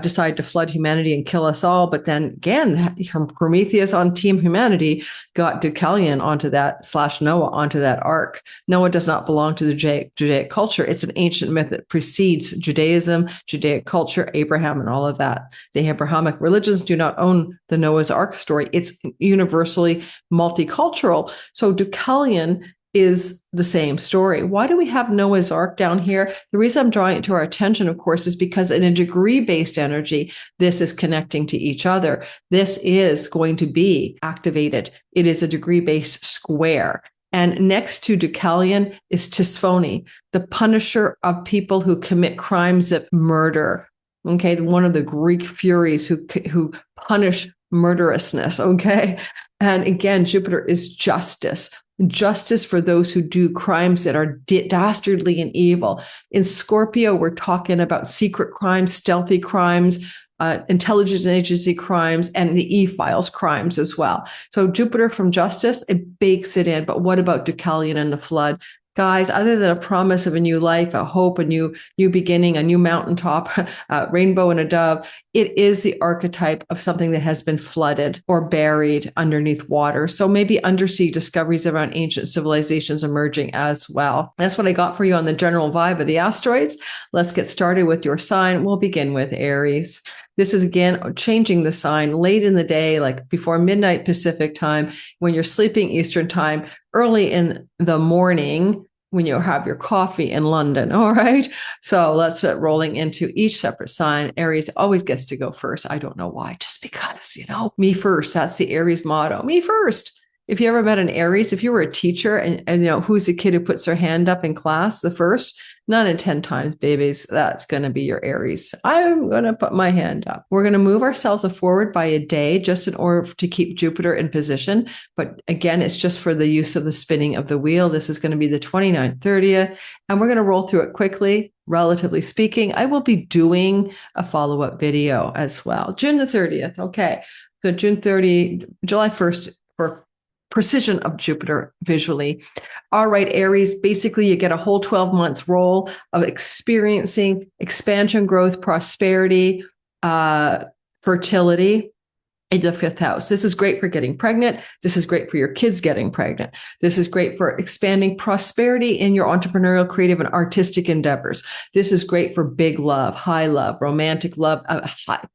[SPEAKER 1] decided to flood humanity and kill us all. But then again, Prometheus on Team Humanity got Deucalion onto that, slash Noah onto that ark. Noah does not belong to the Judaic culture. It's an ancient myth that precedes Judaism, Judaic culture, Abraham, and all of that. The Abrahamic religions do not own the Noah's Ark story. It's universally multicultural. So Deucalion is the same story. Why do we have Noah's Ark down here? The reason I'm drawing it to our attention, of course, is because in a degree-based energy, this is connecting to each other. This is going to be activated. It is a degree-based square. And next to Deucalion is Tisphone, the punisher of people who commit crimes of murder. Okay, one of the Greek furies who punish murderousness. Okay, and again, Jupiter is justice. Justice for those who do crimes that are dastardly and evil. In Scorpio, we're talking about secret crimes, stealthy crimes, intelligence agency crimes, and the E-Files crimes as well. So Jupiter from justice, it bakes it in. But what about Deucalion and the flood? Guys, other than a promise of a new life, a hope, a new beginning, a new mountaintop, a rainbow and a dove, it is the archetype of something that has been flooded or buried underneath water. So maybe undersea discoveries around ancient civilizations emerging as well. That's what I got for you on the general vibe of the asteroids. Let's get started with your sign. We'll begin with Aries. This is, again, changing the sign late in the day, like before midnight Pacific time, when you're sleeping Eastern time, early in the morning, when you have your coffee in London. All right. So let's get rolling into each separate sign. Aries always gets to go first. I don't know why, just because, me first. That's the Aries motto. Me first. If you ever met an Aries, if you were a teacher and who's the kid who puts their hand up in class, the first, 9 in 10 times, babies, that's going to be your Aries. I'm going to put my hand up. We're going to move ourselves forward by a day just in order to keep Jupiter in position. But again, it's just for the use of the spinning of the wheel. This is going to be the 29th, 30th, and we're going to roll through it quickly. Relatively speaking, I will be doing a follow-up video as well. June the 30th. Okay. So June 30, July 1st for precision of Jupiter visually. All right, Aries, basically you get a whole 12 months roll of experiencing expansion, growth, prosperity, fertility in the 5th house. This is great for getting pregnant. This is great for your kids getting pregnant. This is great for expanding prosperity in your entrepreneurial, creative, and artistic endeavors. This is great for big love, high love, romantic love,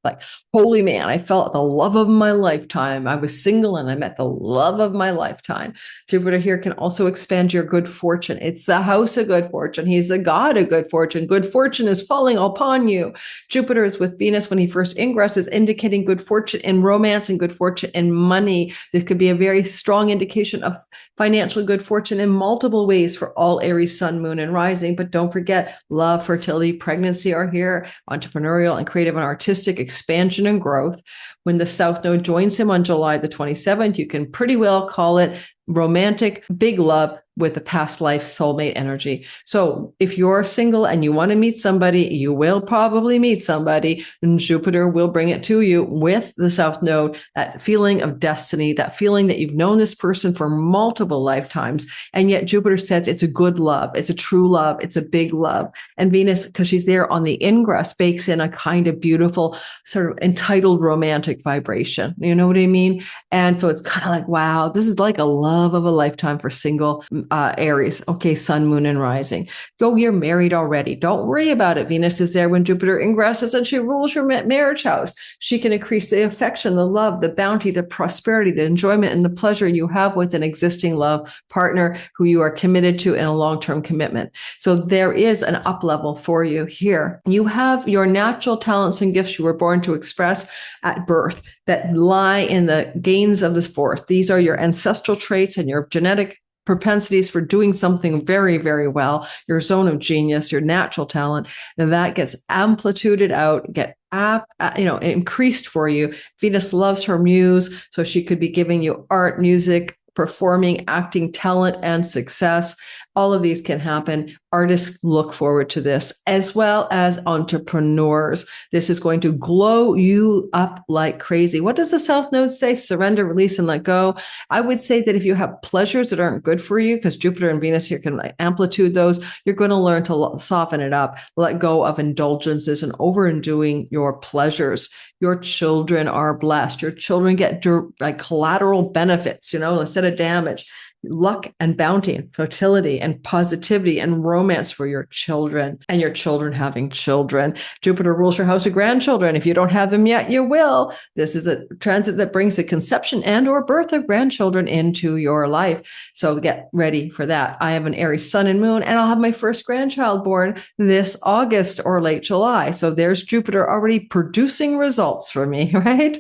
[SPEAKER 1] like, holy man, I felt the love of my lifetime. I was single and I met the love of my lifetime. Jupiter here can also expand your good fortune. It's the house of good fortune. He's the god of good fortune. Good fortune is falling upon you. Jupiter is with Venus when he first ingresses, indicating good fortune in romance and good fortune and money. This could be a very strong indication of financial good fortune in multiple ways for all Aries, sun, moon, and rising. But don't forget, love, fertility, pregnancy are here, entrepreneurial and creative and artistic expansion and growth. When the South Node joins him on July the 27th, you can pretty well call it romantic, big love with the past life soulmate energy. So if you're single and you want to meet somebody, you will probably meet somebody, and Jupiter will bring it to you with the South Node, that feeling of destiny, that feeling that you've known this person for multiple lifetimes. And yet Jupiter says it's a good love. It's a true love. It's a big love. And Venus, because she's there on the ingress, bakes in a kind of beautiful sort of entitled romantic vibration. You know what I mean? And so it's kind of like, wow, this is like a love of a lifetime for single Aries. Okay, sun, moon, and rising. Go, you're married already. Don't worry about it. Venus is there when Jupiter ingresses and she rules your marriage house. She can increase the affection, the love, the bounty, the prosperity, the enjoyment, and the pleasure you have with an existing love partner who you are committed to in a long-term commitment. So there is an up level for you here. You have your natural talents and gifts you were born to express at birth that lie in the gains of this fourth. These are your ancestral traits and your genetic propensities for doing something very, very well, your zone of genius, your natural talent, and that gets amplituded out, increased for you. Venus loves her muse, so she could be giving you art, music, performing, acting, talent, and success. All of these can happen Artists look forward to this, as well as entrepreneurs. This is going to glow you up like crazy. What does the South Node say? Surrender, release, and let go. I would say that if you have pleasures that aren't good for you, because Jupiter and Venus here can amplitude those, you're going to learn to soften it up, let go of indulgences and overdoing your pleasures. Your children are blessed. Your children get like collateral benefits, instead of damage. Luck and bounty and fertility and positivity and romance for your children, and your children having children. Jupiter rules your house of grandchildren. If you don't have them yet, you will. This is a transit that brings the conception and or birth of grandchildren into your life. So get ready for that. I have an Aries sun and moon, and I'll have my first grandchild born this August or late July. So there's Jupiter already producing results for me, right?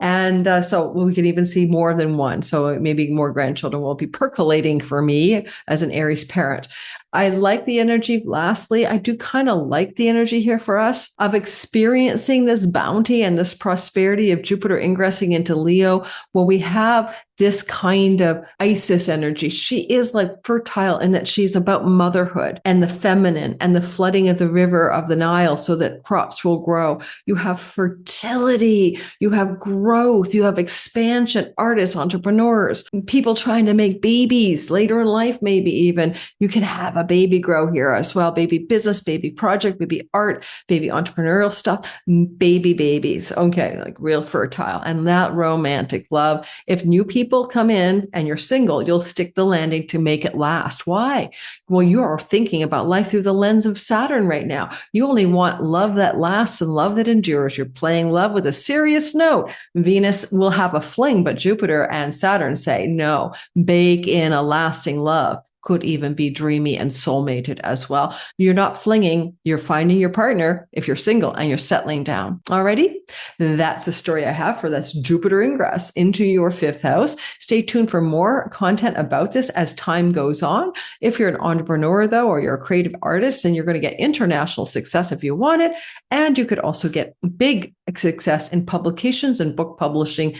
[SPEAKER 1] And so we can even see more than one. So maybe more grandchildren will be percolating for me as an Aries parent. I like the energy. Lastly, I do kind of like the energy here for us of experiencing this bounty and this prosperity of Jupiter ingressing into Leo. Well, we have this kind of Isis energy. She is like fertile in that she's about motherhood and the feminine and the flooding of the river of the Nile so that crops will grow. You have fertility, you have growth, you have expansion, artists, entrepreneurs, people trying to make babies later in life, maybe even. You can have a baby grow here as well. Baby business, baby project, baby art, baby entrepreneurial stuff, baby babies. Okay, like real fertile. And that romantic love. If new people come in and you're single, you'll stick the landing to make it last. Why? Well, you are thinking about life through the lens of Saturn right now. You only want love that lasts and love that endures. You're playing love with a serious note. Venus will have a fling, but Jupiter and Saturn say, no, bake in a lasting love. Could even be dreamy and soulmated as well. You're not flinging, you're finding your partner if you're single and you're settling down. Alrighty, that's the story I have for this Jupiter ingress into your fifth house. Stay tuned for more content about this as time goes on. If you're an entrepreneur though, or you're a creative artist, then you're going to get international success if you want it. And you could also get big success in publications and book publishing.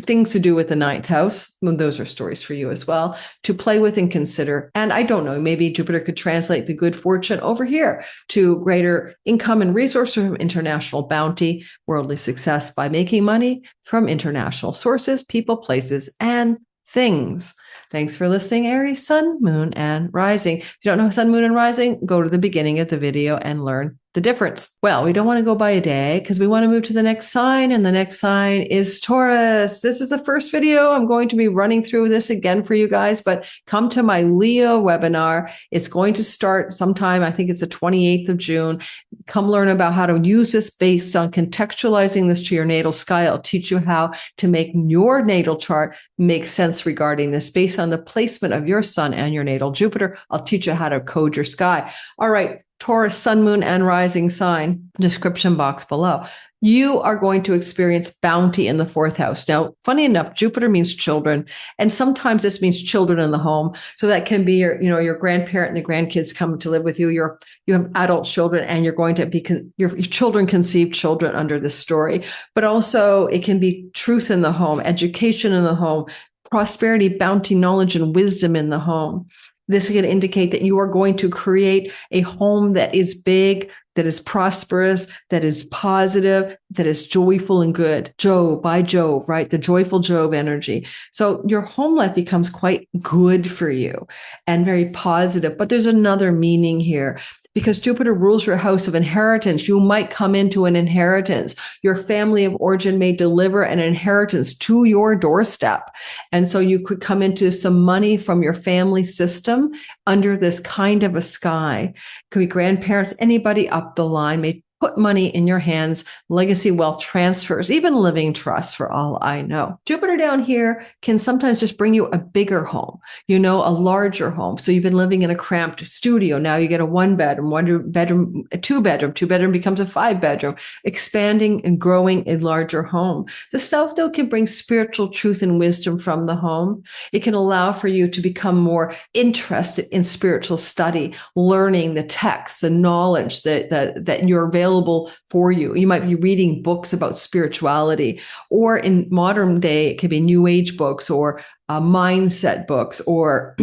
[SPEAKER 1] Things to do with the ninth house. Well, those are stories for you as well to play with and consider. And I don't know, maybe Jupiter could translate the good fortune over here to greater income and resources from international bounty, worldly success by making money from international sources, people, places, and things. Thanks for listening, Aries, Sun, Moon, and Rising. If you don't know Sun, Moon, and Rising, go to the beginning of the video and learn the difference. Well, we don't want to go by a day because we want to move to the next sign, and the next sign is Taurus. This is the first video. I'm going to be running through this again for you guys, but come to my Leo webinar. It's going to start sometime, I think it's the 28th of June. Come learn about how to use this based on contextualizing this to your natal sky. I'll teach you how to make your natal chart make sense regarding this based on the placement of your sun and your natal Jupiter. I'll teach you how to code your sky. All right. Taurus, sun, moon, and rising sign, description box below. You are going to experience bounty in the fourth house. Now, funny enough, Jupiter means children, and sometimes this means children in the home. So that can be your grandparent and the grandkids come to live with you. You have adult children, and you're going to be your children conceive children under this story. But also, it can be truth in the home, education in the home, prosperity, bounty, knowledge, and wisdom in the home. This can indicate that you are going to create a home that is big, that is prosperous, that is positive, that is joyful and good. Jove, by Jove, right? The joyful Jove energy. So your home life becomes quite good for you and very positive. But there's another meaning here. Because Jupiter rules your house of inheritance, you might come into an inheritance. Your family of origin may deliver an inheritance to your doorstep. And so you could come into some money from your family system under this kind of a sky. Could be grandparents, anybody up the line may put money in your hands, legacy wealth transfers, even living trusts for all I know. Jupiter down here can sometimes just bring you a bigger home, a larger home. So you've been living in a cramped studio. Now you get a one bedroom, a two bedroom becomes a 5-bedroom, expanding and growing a larger home. The South Node can bring spiritual truth and wisdom from the home. It can allow for you to become more interested in spiritual study, learning the texts, the knowledge that you're available for you. You might be reading books about spirituality, or in modern day, it could be new age books or mindset books or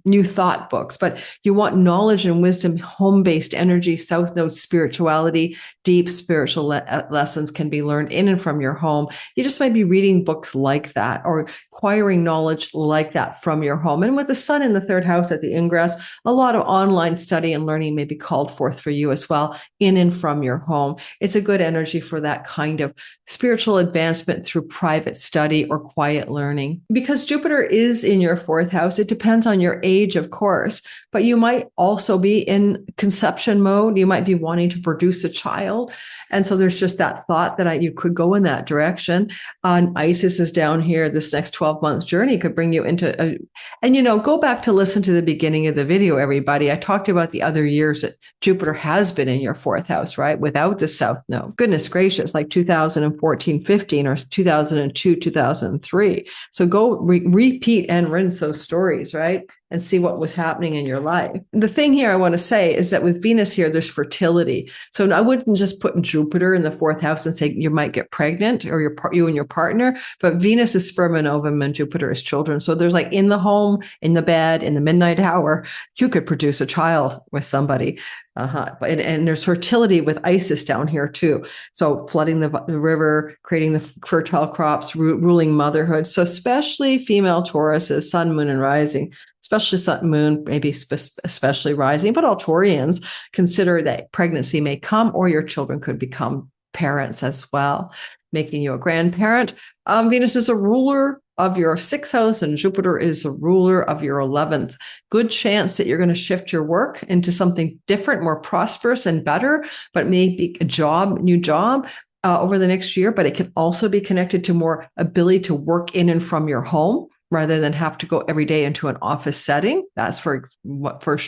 [SPEAKER 1] new thought books, but you want knowledge and wisdom, home-based energy, South Node spirituality, deep spiritual lessons can be learned in and from your home. You just might be reading books like that or acquiring knowledge like that from your home. And with the sun in the third house at the ingress, a lot of online study and learning may be called forth for you as well, in and from your home. It's a good energy for that kind of spiritual advancement through private study or quiet learning. Because Jupiter is in your fourth house, it depends on your age, of course, but you might also be in conception mode. You might be wanting to produce a child. And so there's just that thought that you could go in that direction. Isis is down here. This next 12-month journey could bring you into go back to listen to the beginning of the video, everybody. I talked about the other years that Jupiter has been in your fourth house, right? Without the South Node. Goodness gracious, like 2014, 15, or 2002, 2003. So go repeat and rinse those stories, right? And see what was happening in your life. The thing here I want to say is that with Venus here, there's fertility. So I wouldn't just put Jupiter in the fourth house and say you might get pregnant or you and your partner, but Venus is sperm and ovum and Jupiter is children. So there's like in the home, in the bed, in the midnight hour, you could produce a child with somebody. And there's fertility with Isis down here too. So flooding the river, creating the fertile crops, ruling motherhood. So especially female Tauruses, sun, moon, and rising, especially sun, moon, maybe especially rising, but all Taurians consider that pregnancy may come or your children could become parents as well, making you a grandparent. Venus is a ruler of your sixth house and Jupiter is a ruler of your 11th. Good chance that you're going to shift your work into something different, more prosperous and better, but maybe new job over the next year. But it can also be connected to more ability to work in and from your home rather than have to go every day into an office setting. That's for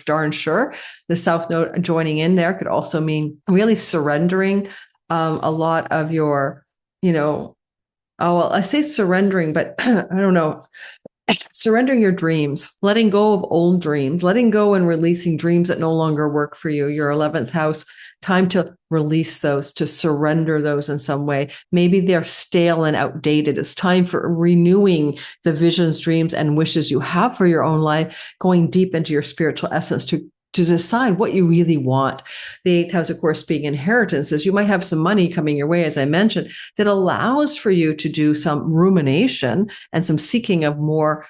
[SPEAKER 1] darn sure. The South Node joining in there could also mean really surrendering a lot of your, I say surrendering, but I don't know. Surrendering your dreams, letting go of old dreams, letting go and releasing dreams that no longer work for you. Your 11th house, time to release those, to surrender those in some way. Maybe they're stale and outdated. It's time for renewing the visions, dreams, and wishes you have for your own life, going deep into your spiritual essence to decide what you really want. The eighth house, of course, being inheritances. You might have some money coming your way, as I mentioned, that allows for you to do some rumination and some seeking of more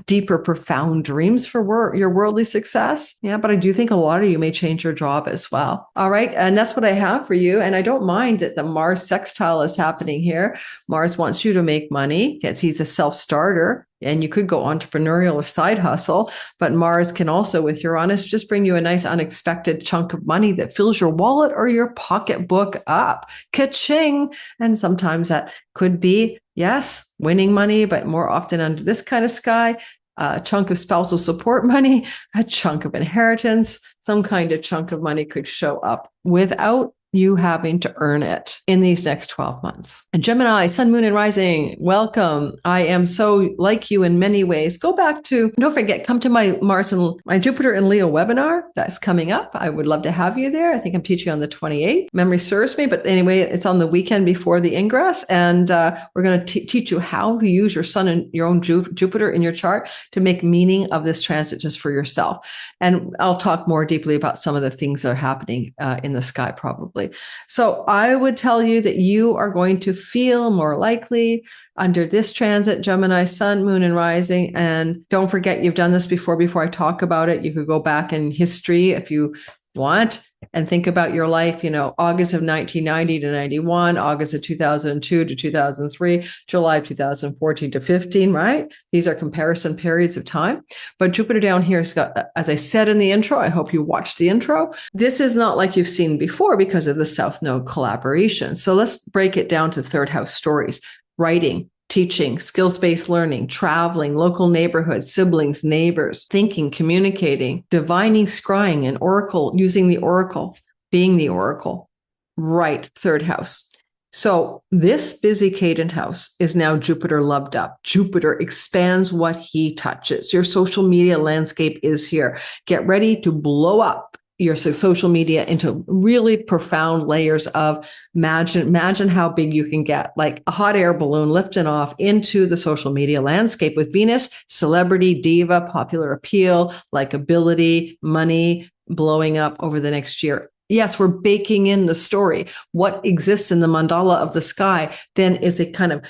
[SPEAKER 1] deeper, profound dreams for your worldly success. Yeah, but I do think a lot of you may change your job as well. All right. And that's what I have for you. And I don't mind that the Mars sextile is happening here. Mars wants you to make money. He's a self-starter. And you could go entrepreneurial or side hustle, but Mars can also, with Uranus, just bring you a nice unexpected chunk of money that fills your wallet or your pocketbook up. Ka-ching! And sometimes that could be, yes, winning money, but more often under this kind of sky, a chunk of spousal support money, a chunk of inheritance, some kind of chunk of money could show up without you having to earn it in these next 12 months. And Gemini, sun, moon, and rising, welcome. I am so like you in many ways. Don't forget, come to my Mars and my Jupiter and Leo webinar. That's coming up. I would love to have you there. I think I'm teaching on the 28th. Memory serves me, but anyway, it's on the weekend before the ingress. And we're going to teach you how to use your sun and your own Jupiter in your chart to make meaning of this transit just for yourself. And I'll talk more deeply about some of the things that are happening in the sky probably. So I would tell you that you are going to feel more likely under this transit, Gemini, sun, moon, and rising. And don't forget, you've done this before I talk about it. You could go back in history if you want and think about your life, August of 1990 to 91, August of 2002 to 2003, July of 2014 to 15, right? These are comparison periods of time. But Jupiter down here has got, as I said in the intro, I hope you watched the intro. This is not like you've seen before because of the South Node collaboration. So let's break it down to third house stories, writing, teaching, skills-based learning, traveling, local neighborhoods, siblings, neighbors, thinking, communicating, divining, scrying, and oracle, using the oracle, being the oracle. Right, third house. So this busy cadent house is now Jupiter loved up. Jupiter expands what he touches. Your social media landscape is here. Get ready to blow up your social media into really profound layers of imagine how big you can get, like a hot air balloon lifting off into the social media landscape with Venus, celebrity, diva, popular appeal, likability, money blowing up over the next year. Yes, we're baking in the story. What exists in the mandala of the sky then is a kind of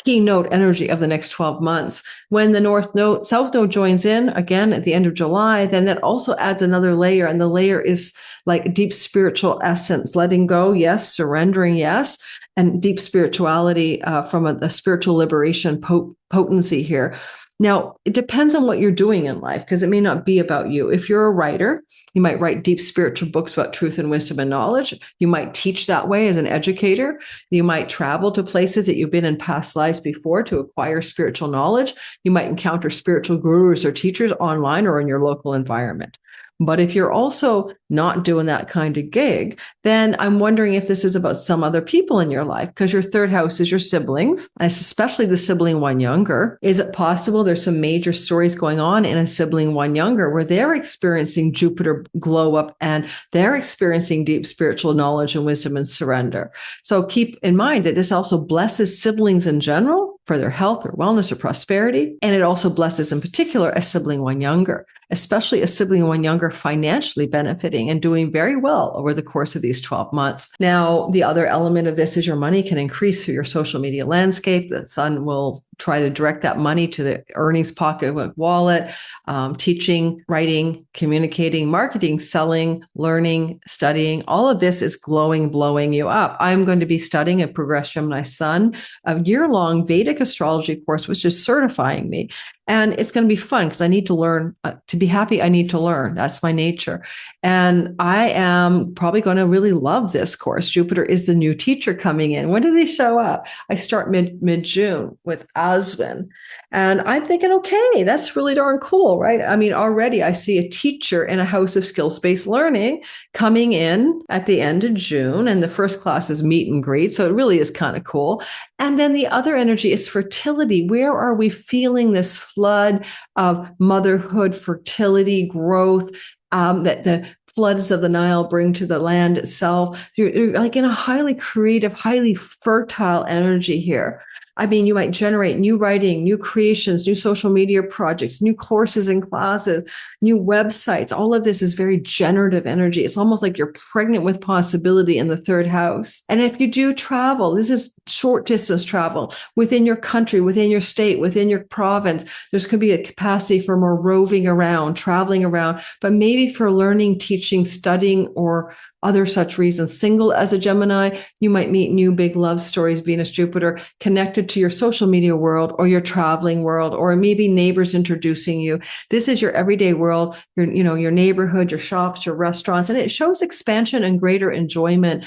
[SPEAKER 1] keynote energy of the next 12 months. When the North Node, South Node joins in again at the end of July, then that also adds another layer. And the layer is like deep spiritual essence, letting go, yes, surrendering, yes, and deep spirituality from a spiritual liberation potency here. Now, it depends on what you're doing in life, because it may not be about you. If you're a writer, you might write deep spiritual books about truth and wisdom and knowledge. You might teach that way as an educator. You might travel to places that you've been in past lives before to acquire spiritual knowledge. You might encounter spiritual gurus or teachers online or in your local environment. But if you're also not doing that kind of gig, then I'm wondering if this is about some other people in your life, because your third house is your siblings, especially the sibling one younger. Is it possible there's some major stories going on in a sibling one younger where they're experiencing Jupiter glow up and they're experiencing deep spiritual knowledge and wisdom and surrender? So keep in mind that this also blesses siblings in general for their health or wellness or prosperity. And it also blesses in particular a sibling one younger, especially a sibling one younger financially benefiting and doing very well over the course of these 12 months. Now, the other element of this is your money can increase through your social media landscape. The sun will try to direct that money to the earnings pocket wallet, teaching, writing, communicating, marketing, selling, learning, studying. All of this is blowing you up. I'm going to be studying at Progress Gemini Sun, a year-long Vedic astrology course, which is certifying me. And it's going to be fun because I need to learn. To be happy, I need to learn. That's my nature. And I am probably going to really love this course. Jupiter is the new teacher coming in. When does he show up? I start mid-June with Aswin. And I'm thinking, okay, that's really darn cool, right? I mean, already I see a teacher in a house of skills-based learning coming in at the end of June. And the first class is meet and greet. So it really is kind of cool. And then the other energy is fertility. Where are we feeling this flood of motherhood, fertility, growth, that the floods of the Nile bring to the land itself? You're like in a highly creative, highly fertile energy here. I mean, you might generate new writing, new creations, new social media projects, new courses and classes, new websites. All of this is very generative energy. It's almost like you're pregnant with possibility in the third house. And if you do travel, this is short distance travel within your country, within your state, within your province. There's going to be a capacity for more roving around, traveling around, but maybe for learning, teaching, studying, or other such reasons. Single as a Gemini, you might meet new big love stories, Venus, Jupiter, connected to your social media world or your traveling world, or maybe neighbors introducing you. This is your everyday world, your neighborhood, your shops, your restaurants, and it shows expansion and greater enjoyment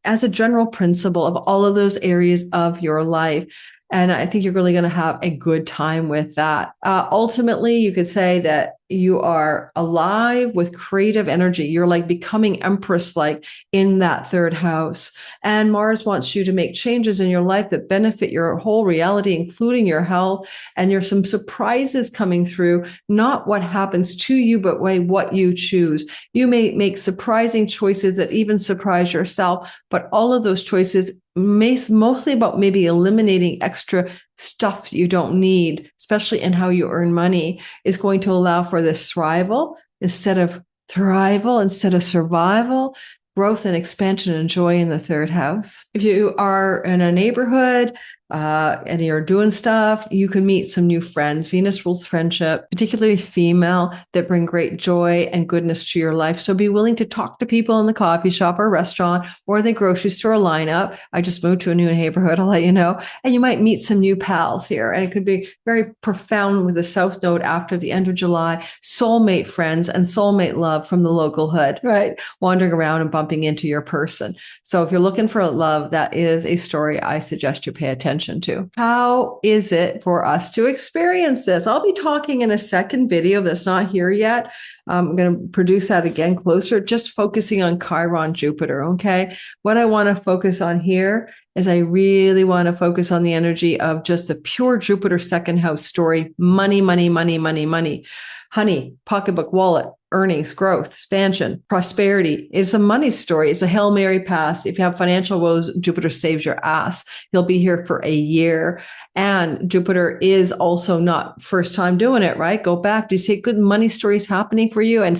[SPEAKER 1] as a general principle of all of those areas of your life. And I think you're really going to have a good time with that. Ultimately, you could say that you are alive with creative energy. You're like becoming empress-like in that third house. And Mars wants you to make changes in your life that benefit your whole reality, including your health. And there's some surprises coming through, not what happens to you, but what you choose. You may make surprising choices that even surprise yourself, but all of those choices mostly about maybe eliminating extra stuff you don't need, especially in how you earn money, is going to allow for this thrival instead of thrival, instead of survival, growth and expansion and joy in the third house. If you are in a neighborhood and you're doing stuff, you can meet some new friends. Venus rules friendship, particularly female, that bring great joy and goodness to your life. So be willing to talk to people in the coffee shop or restaurant or the grocery store lineup. I just moved to a new neighborhood, I'll let you know. And you might meet some new pals here. And it could be very profound with the South Node after the end of July. Soulmate friends and soulmate love from the local hood, right? Wandering around and bumping into your person. So if you're looking for love, that is a story I suggest you pay attention to. How is it for us to experience this? I'll be talking in a second video that's not here yet. I'm going to produce that again closer, just focusing on Chiron Jupiter. Okay. What I want to focus on here is I really want to focus on the energy of just the pure Jupiter second house story. Money, money, money, money, money. Honey, pocketbook, wallet, earnings, growth, expansion, prosperity. It's a money story. It's a Hail Mary pass. If you have financial woes, Jupiter saves your ass. He'll be here for a year. And Jupiter is also not first time doing it, right? Go back. Do you see good money stories happening for you? And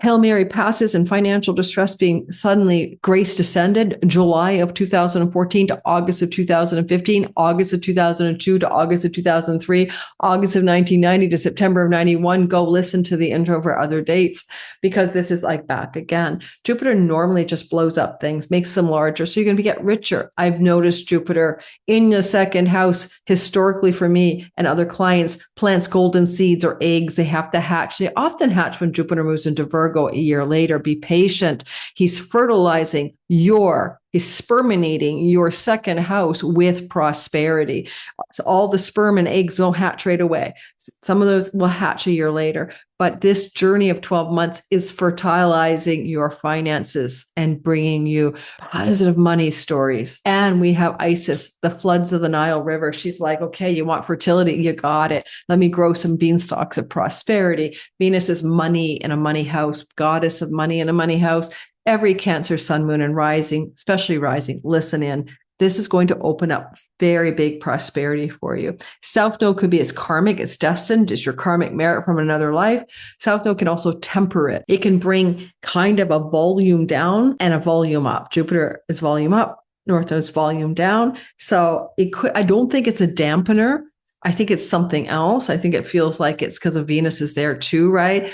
[SPEAKER 1] Hail Mary passes and financial distress being suddenly grace descended July of 2014 to August of 2015, August of 2002 to August of 2003, August of 1990 to September of 91. Go listen to the intro for other dates because this is like back again. Jupiter normally just blows up things, makes them larger. So you're going to get richer. I've noticed Jupiter in the second house historically for me and other clients plants golden seeds or eggs. They have to hatch. They often hatch when Jupiter moves into Virgo a year later. Be patient. He's fertilizing he's sperminating your second house with prosperity. So all the sperm and eggs don't hatch right away. Some of those will hatch a year later. But this journey of 12 months is fertilizing your finances and bringing you positive money stories. And we have Isis, the floods of the Nile River. She's like, okay, you want fertility? You got it. Let me grow some beanstalks of prosperity. Venus is money in a money house, goddess of money in a money house. Every Cancer, sun, moon, and rising, especially rising, listen in. This is going to open up very big prosperity for you. South Node could be as karmic, it's destined, it's your karmic merit from another life. South Node can also temper it. It can bring kind of a volume down and a volume up. Jupiter is volume up, North Node is volume down. So I don't think it's a dampener. I think it's something else. I think it feels like it's because of Venus is there too, right?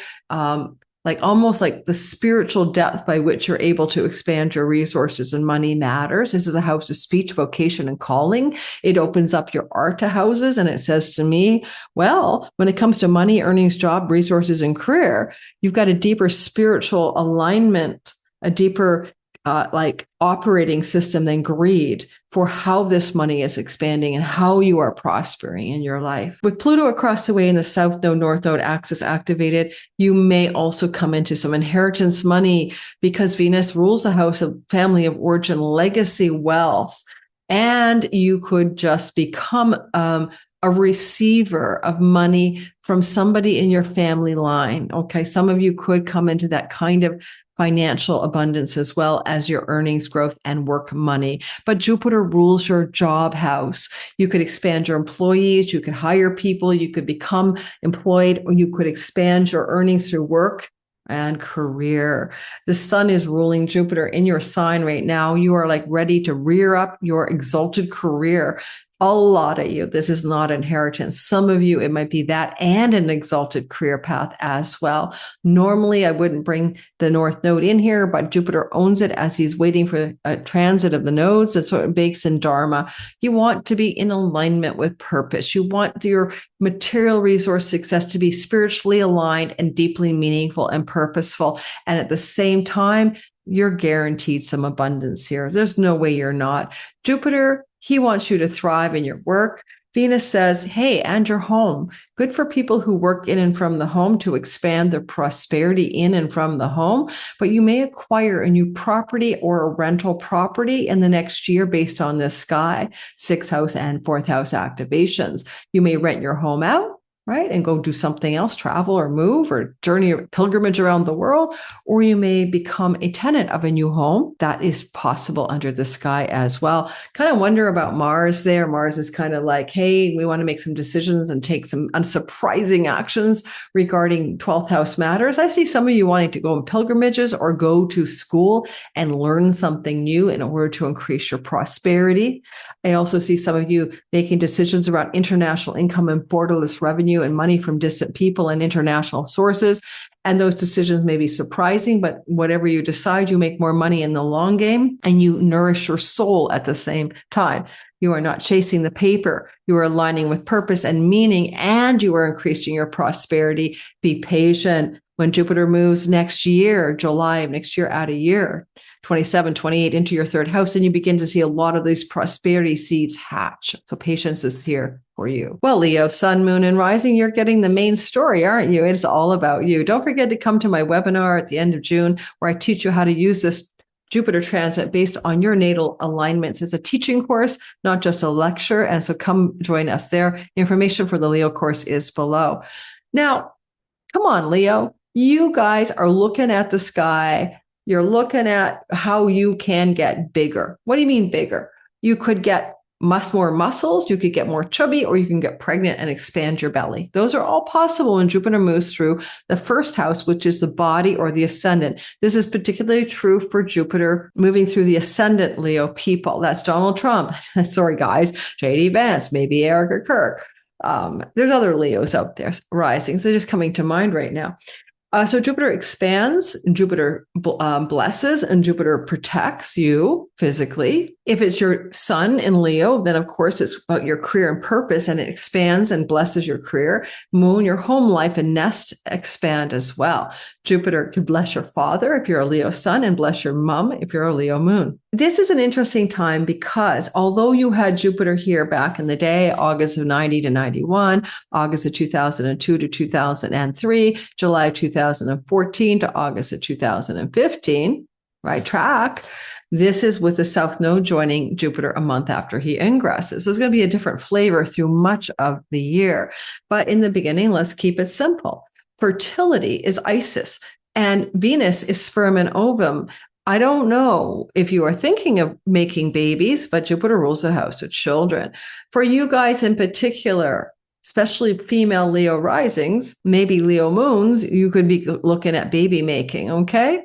[SPEAKER 1] Like almost like the spiritual depth by which you're able to expand your resources and money matters. This is a house of speech, vocation, and calling. It opens up your Arta houses. And it says to me, well, when it comes to money, earnings, job, resources, and career, you've got a deeper spiritual alignment, a deeper like operating system than greed for how this money is expanding and how you are prospering in your life. With Pluto across the way in the South Node, North Node axis activated, you may also come into some inheritance money because Venus rules the house of family of origin, legacy, wealth, and you could just become a receiver of money from somebody in your family line. Okay, some of you could come into that kind of financial abundance as well as your earnings growth and work money. But Jupiter rules your job house. You could expand your employees, you could hire people, you could become employed, or you could expand your earnings through work and career. The sun is ruling Jupiter in your sign right now. You are like ready to rear up your exalted career. A lot of you, this is not inheritance. Some of you, it might be that and an exalted career path as well. Normally, I wouldn't bring the North Node in here, but Jupiter owns it as he's waiting for a transit of the nodes. And so it bakes in Dharma. You want to be in alignment with purpose. You want your material resource success to be spiritually aligned and deeply meaningful and purposeful. And at the same time, you're guaranteed some abundance here. There's no way you're not. Jupiter, he wants you to thrive in your work. Venus says, hey, and your home. Good for people who work in and from the home to expand their prosperity in and from the home. But you may acquire a new property or a rental property in the next year based on this sky, 6th house and 4th house activations. You may rent your home out, right? And go do something else, travel or move or journey or pilgrimage around the world, or you may become a tenant of a new home. That is possible under the sky as well. Kind of wonder about Mars there. Mars is kind of like, hey, we want to make some decisions and take some unsurprising actions regarding 12th house matters. I see some of you wanting to go on pilgrimages or go to school and learn something new in order to increase your prosperity. I also see some of you making decisions around international income and borderless revenue and money from distant people and international sources. And those decisions may be surprising, but whatever you decide, you make more money in the long game and you nourish your soul at the same time. You are not chasing the paper. You are aligning with purpose and meaning, and you are increasing your prosperity. Be patient. When Jupiter moves next year, July of next year, out a year, 27, 28 into your 3rd house, and you begin to see a lot of these prosperity seeds hatch. So patience is here for you. Well, Leo, sun, moon, and rising, you're getting the main story, aren't you? It's all about you. Don't forget to come to my webinar at the end of June where I teach you how to use this Jupiter transit based on your natal alignments. It's a teaching course, not just a lecture. And so come join us there. Information for the Leo course is below. Now, come on, Leo. You guys are looking at the sky. You're looking at how you can get bigger. What do you mean bigger? You could get more muscles, you could get more chubby, or you can get pregnant and expand your belly. Those are all possible when Jupiter moves through the first house, which is the body or the ascendant. This is particularly true for Jupiter moving through the ascendant Leo people. That's Donald Trump. Sorry, guys. J.D. Vance, maybe Erica Kirk. There's other Leos out there rising. So just coming to mind right now. So Jupiter expands, Jupiter blesses, and Jupiter protects you physically. If it's your sun in Leo, then of course it's about your career and purpose, and it expands and blesses your career. Moon, your home life and nest expand as well. Jupiter can bless your father if you're a Leo sun, and bless your mom if you're a Leo moon. This is an interesting time because although you had Jupiter here back in the day, August of 90 to 91, August of 2002 to 2003, July of 2014 to August of 2015, right track. This is with the South Node joining Jupiter a month after he ingresses. So it's going to be a different flavor through much of the year. But in the beginning, let's keep it simple. Fertility is Isis, and Venus is sperm and ovum. I don't know if you are thinking of making babies, but Jupiter rules the house of children. For you guys in particular, especially female Leo risings, maybe Leo moons, you could be looking at baby making, okay?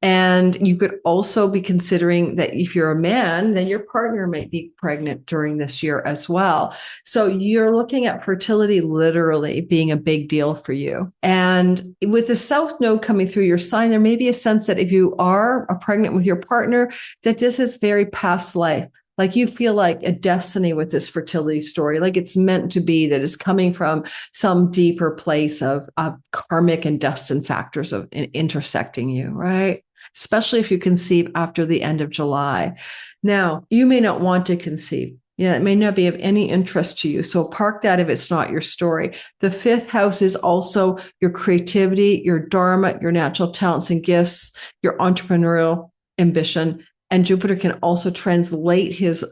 [SPEAKER 1] And you could also be considering that if you're a man, then your partner might be pregnant during this year as well. So you're looking at fertility literally being a big deal for you. And with the South Node coming through your sign, there may be a sense that if you are pregnant with your partner, that this is very past life. Like you feel like a destiny with this fertility story, like it's meant to be, that is coming from some deeper place of karmic and destined factors of intersecting you, right? Especially if you conceive after the end of July. Now, you may not want to conceive. Yeah, it may not be of any interest to you. So park that if it's not your story. The fifth house is also your creativity, your dharma, your natural talents and gifts, your entrepreneurial ambition. And Jupiter can also translate his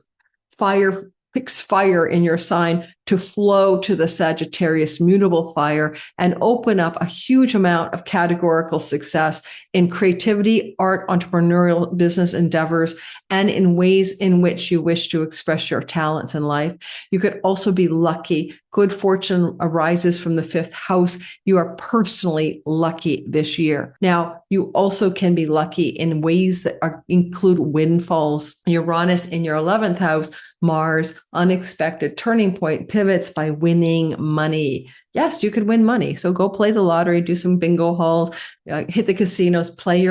[SPEAKER 1] fixed fire in your sign to flow to the Sagittarius mutable fire and open up a huge amount of categorical success in creativity, art, entrepreneurial business endeavors, and in ways in which you wish to express your talents in life. You could also be lucky. Good fortune arises from the fifth house. You are personally lucky this year. Now, you also can be lucky in ways that include windfalls. Uranus in your 11th house, Mars, unexpected turning point, pivots by winning money. Yes, you could win money. So go play the lottery, do some bingo halls, hit the casinos, play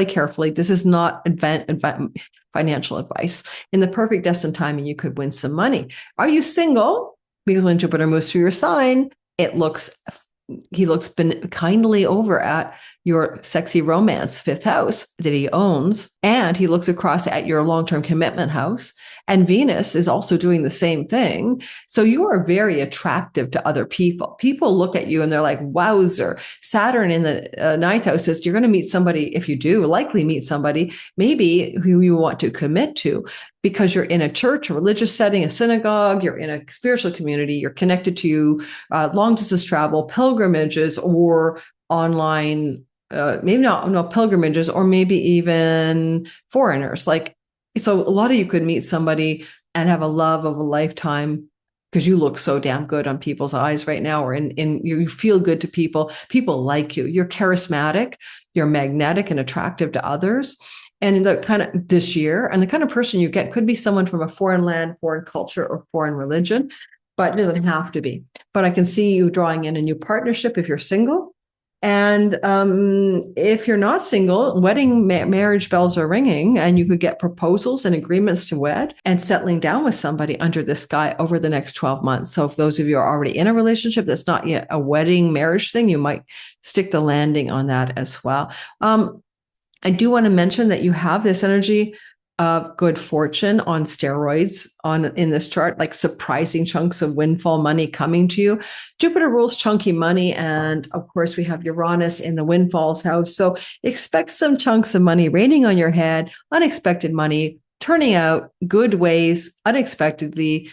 [SPEAKER 1] carefully. This is not financial advice. In the perfect destined timing, you could win some money. Are you single? Because when Jupiter moves through your sign, he looks kindly over at your sexy romance fifth house that he owns, and he looks across at your long-term commitment house. And Venus is also doing the same thing. So you are very attractive to other people. People look at you and they're like, wowzer. Saturn in the ninth house says you're going to meet somebody, if you do, likely meet somebody, maybe who you want to commit to, because you're in a church, a religious setting, a synagogue, you're in a spiritual community, you're connected to long distance travel, pilgrimages, or online, maybe not pilgrimages, or maybe even foreigners. So a lot of you could meet somebody and have a love of a lifetime because you look so damn good on people's eyes right now, or you feel good to people. People like you. You're charismatic, you're magnetic and attractive to others. And the kind of this year, and the kind of person you get could be someone from a foreign land, foreign culture, or foreign religion, but it doesn't have to be. But I can see you drawing in a new partnership if you're single. And if you're not single, wedding marriage bells are ringing, and you could get proposals and agreements to wed and settling down with somebody under the sky over the next 12 months. So if those of you are already in a relationship that's not yet a wedding marriage thing, you might stick the landing on that as well. I do want to mention that you have this energy of good fortune on steroids in this chart, like surprising chunks of windfall money coming to you. Jupiter rules chunky money. And of course, we have Uranus in the windfalls house. So expect some chunks of money raining on your head, unexpected money, turning out good ways unexpectedly.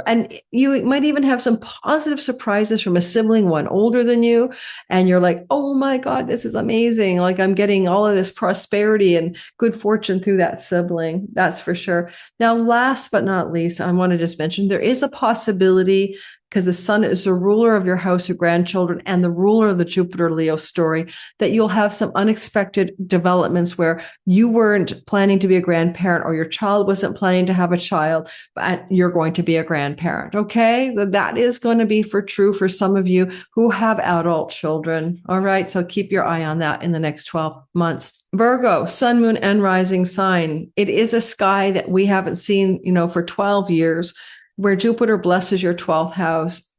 [SPEAKER 1] And you might even have some positive surprises from a sibling, one older than you. And you're like, oh my God, this is amazing. Like I'm getting all of this prosperity and good fortune through that sibling. That's for sure. Now, last but not least, I want to just mention there is a possibility, because the sun is the ruler of your house of grandchildren and the ruler of the Jupiter Leo story, that you'll have some unexpected developments where you weren't planning to be a grandparent or your child wasn't planning to have a child, but you're going to be a grandparent. Okay. That is going to be true for some of you who have adult children. All right. So keep your eye on that in the next 12 months. Virgo, sun, moon, and rising sign. It is a sky that we haven't seen, for 12 years, where Jupiter blesses your 12th house.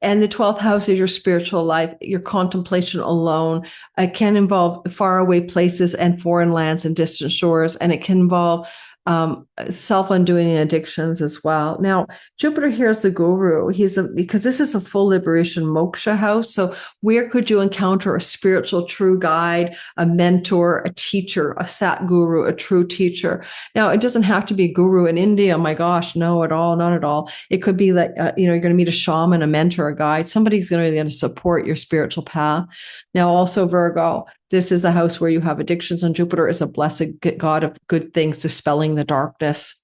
[SPEAKER 1] And the 12th house is your spiritual life, your contemplation alone. It can involve faraway places and foreign lands and distant shores. And it can involve self-undoing addictions as well. Now, Jupiter here is the guru. Because this is a full liberation moksha house. So where could you encounter a spiritual true guide, a mentor, a teacher, a sat guru, a true teacher? Now, it doesn't have to be a guru in India. Oh my gosh, no, at all, not at all. It could be like, you're going to meet a shaman, a mentor, a guide. Somebody's going to support your spiritual path. Now, also Virgo, this is a house where you have addictions, and Jupiter is a blessed god of good things, dispelling the darkness,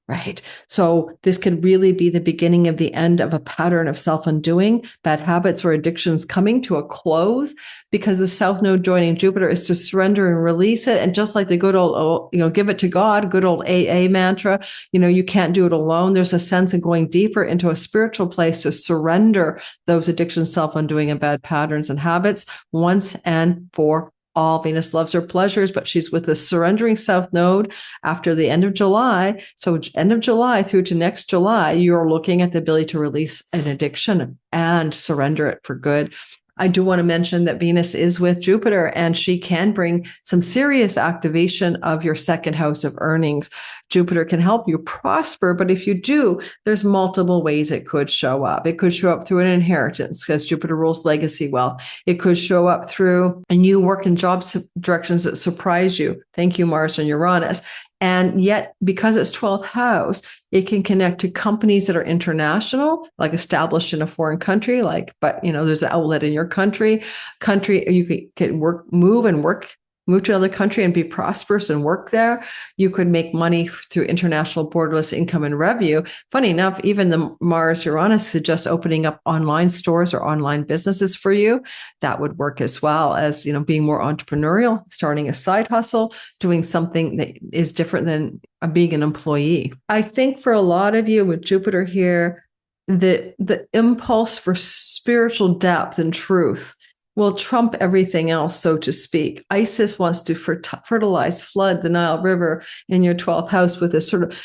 [SPEAKER 1] right? So this could really be the beginning of the end of a pattern of self-undoing, bad habits or addictions coming to a close, because the South Node joining Jupiter is to surrender and release it. And just like the good old, give it to God, good old AA mantra, you can't do it alone. There's a sense of going deeper into a spiritual place to surrender those addictions, self-undoing, and bad patterns and habits once and for all. Venus loves her pleasures, but she's with the surrendering South Node after the end of July. So end of July through to next July, you're looking at the ability to release an addiction and surrender it for good. I do want to mention that Venus is with Jupiter, and she can bring some serious activation of your second house of earnings. Jupiter can help you prosper, but if you do, there's multiple ways it could show up. It could show up through an inheritance, because Jupiter rules legacy wealth. It could show up through a new work and job directions that surprise you. Thank you, Mars and Uranus. And yet, because it's 12th house, it can connect to companies that are international, like established in a foreign country, but there's an outlet in your country, you could move to another country and be prosperous and work there. You could make money through international borderless income and revenue. Funny enough, even the Mars Uranus suggests opening up online stores or online businesses for you. That would work, as well as, being more entrepreneurial, starting a side hustle, doing something that is different than being an employee. I think for a lot of you with Jupiter here, the impulse for spiritual depth and truth will trump everything else, so to speak. Isis wants to fertilize, flood the Nile River in your 12th house with this sort of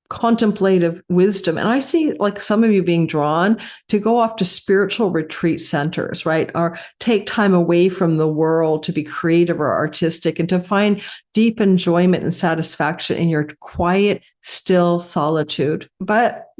[SPEAKER 1] contemplative wisdom. And I see some of you being drawn to go off to spiritual retreat centers, right? Or take time away from the world to be creative or artistic and to find deep enjoyment and satisfaction in your quiet, still solitude. But,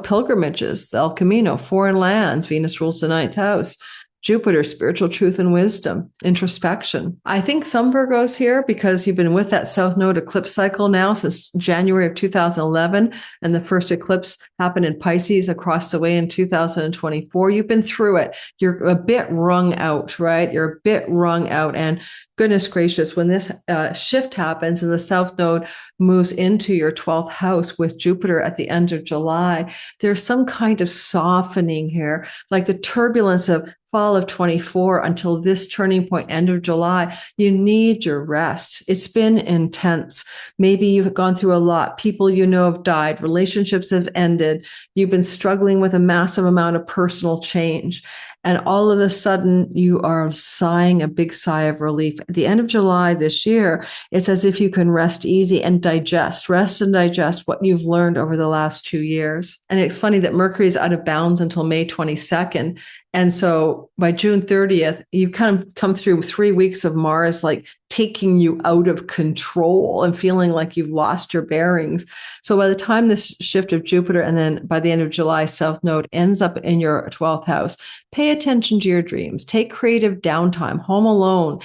[SPEAKER 1] pilgrimages, El Camino, foreign lands, Venus rules the 9th house. Jupiter, spiritual truth and wisdom, introspection. I think some Virgos here, because you've been with that South Node eclipse cycle now since January of 2011, and the first eclipse happened in Pisces across the way in 2024. You've been through it. You're a bit wrung out, right? You're a bit wrung out. And goodness gracious, when this shift happens and the South Node moves into your 12th house with Jupiter at the end of July, there's some kind of softening here, like the turbulence of fall of 24 until this turning point, end of July. You need your rest. It's been intense. Maybe you've gone through a lot. People have died. Relationships have ended. You've been struggling with a massive amount of personal change. And all of a sudden, you are sighing a big sigh of relief. At the end of July this year, it's as if you can rest easy and rest and digest what you've learned over the last 2 years. And it's funny that Mercury is out of bounds until May 22nd. And so by June 30th, you kind of come through 3 weeks of Mars, taking you out of control and feeling like you've lost your bearings. So by the time this shift of Jupiter, and then by the end of July, South Node ends up in your 12th house, pay attention to your dreams. Take creative downtime, home alone,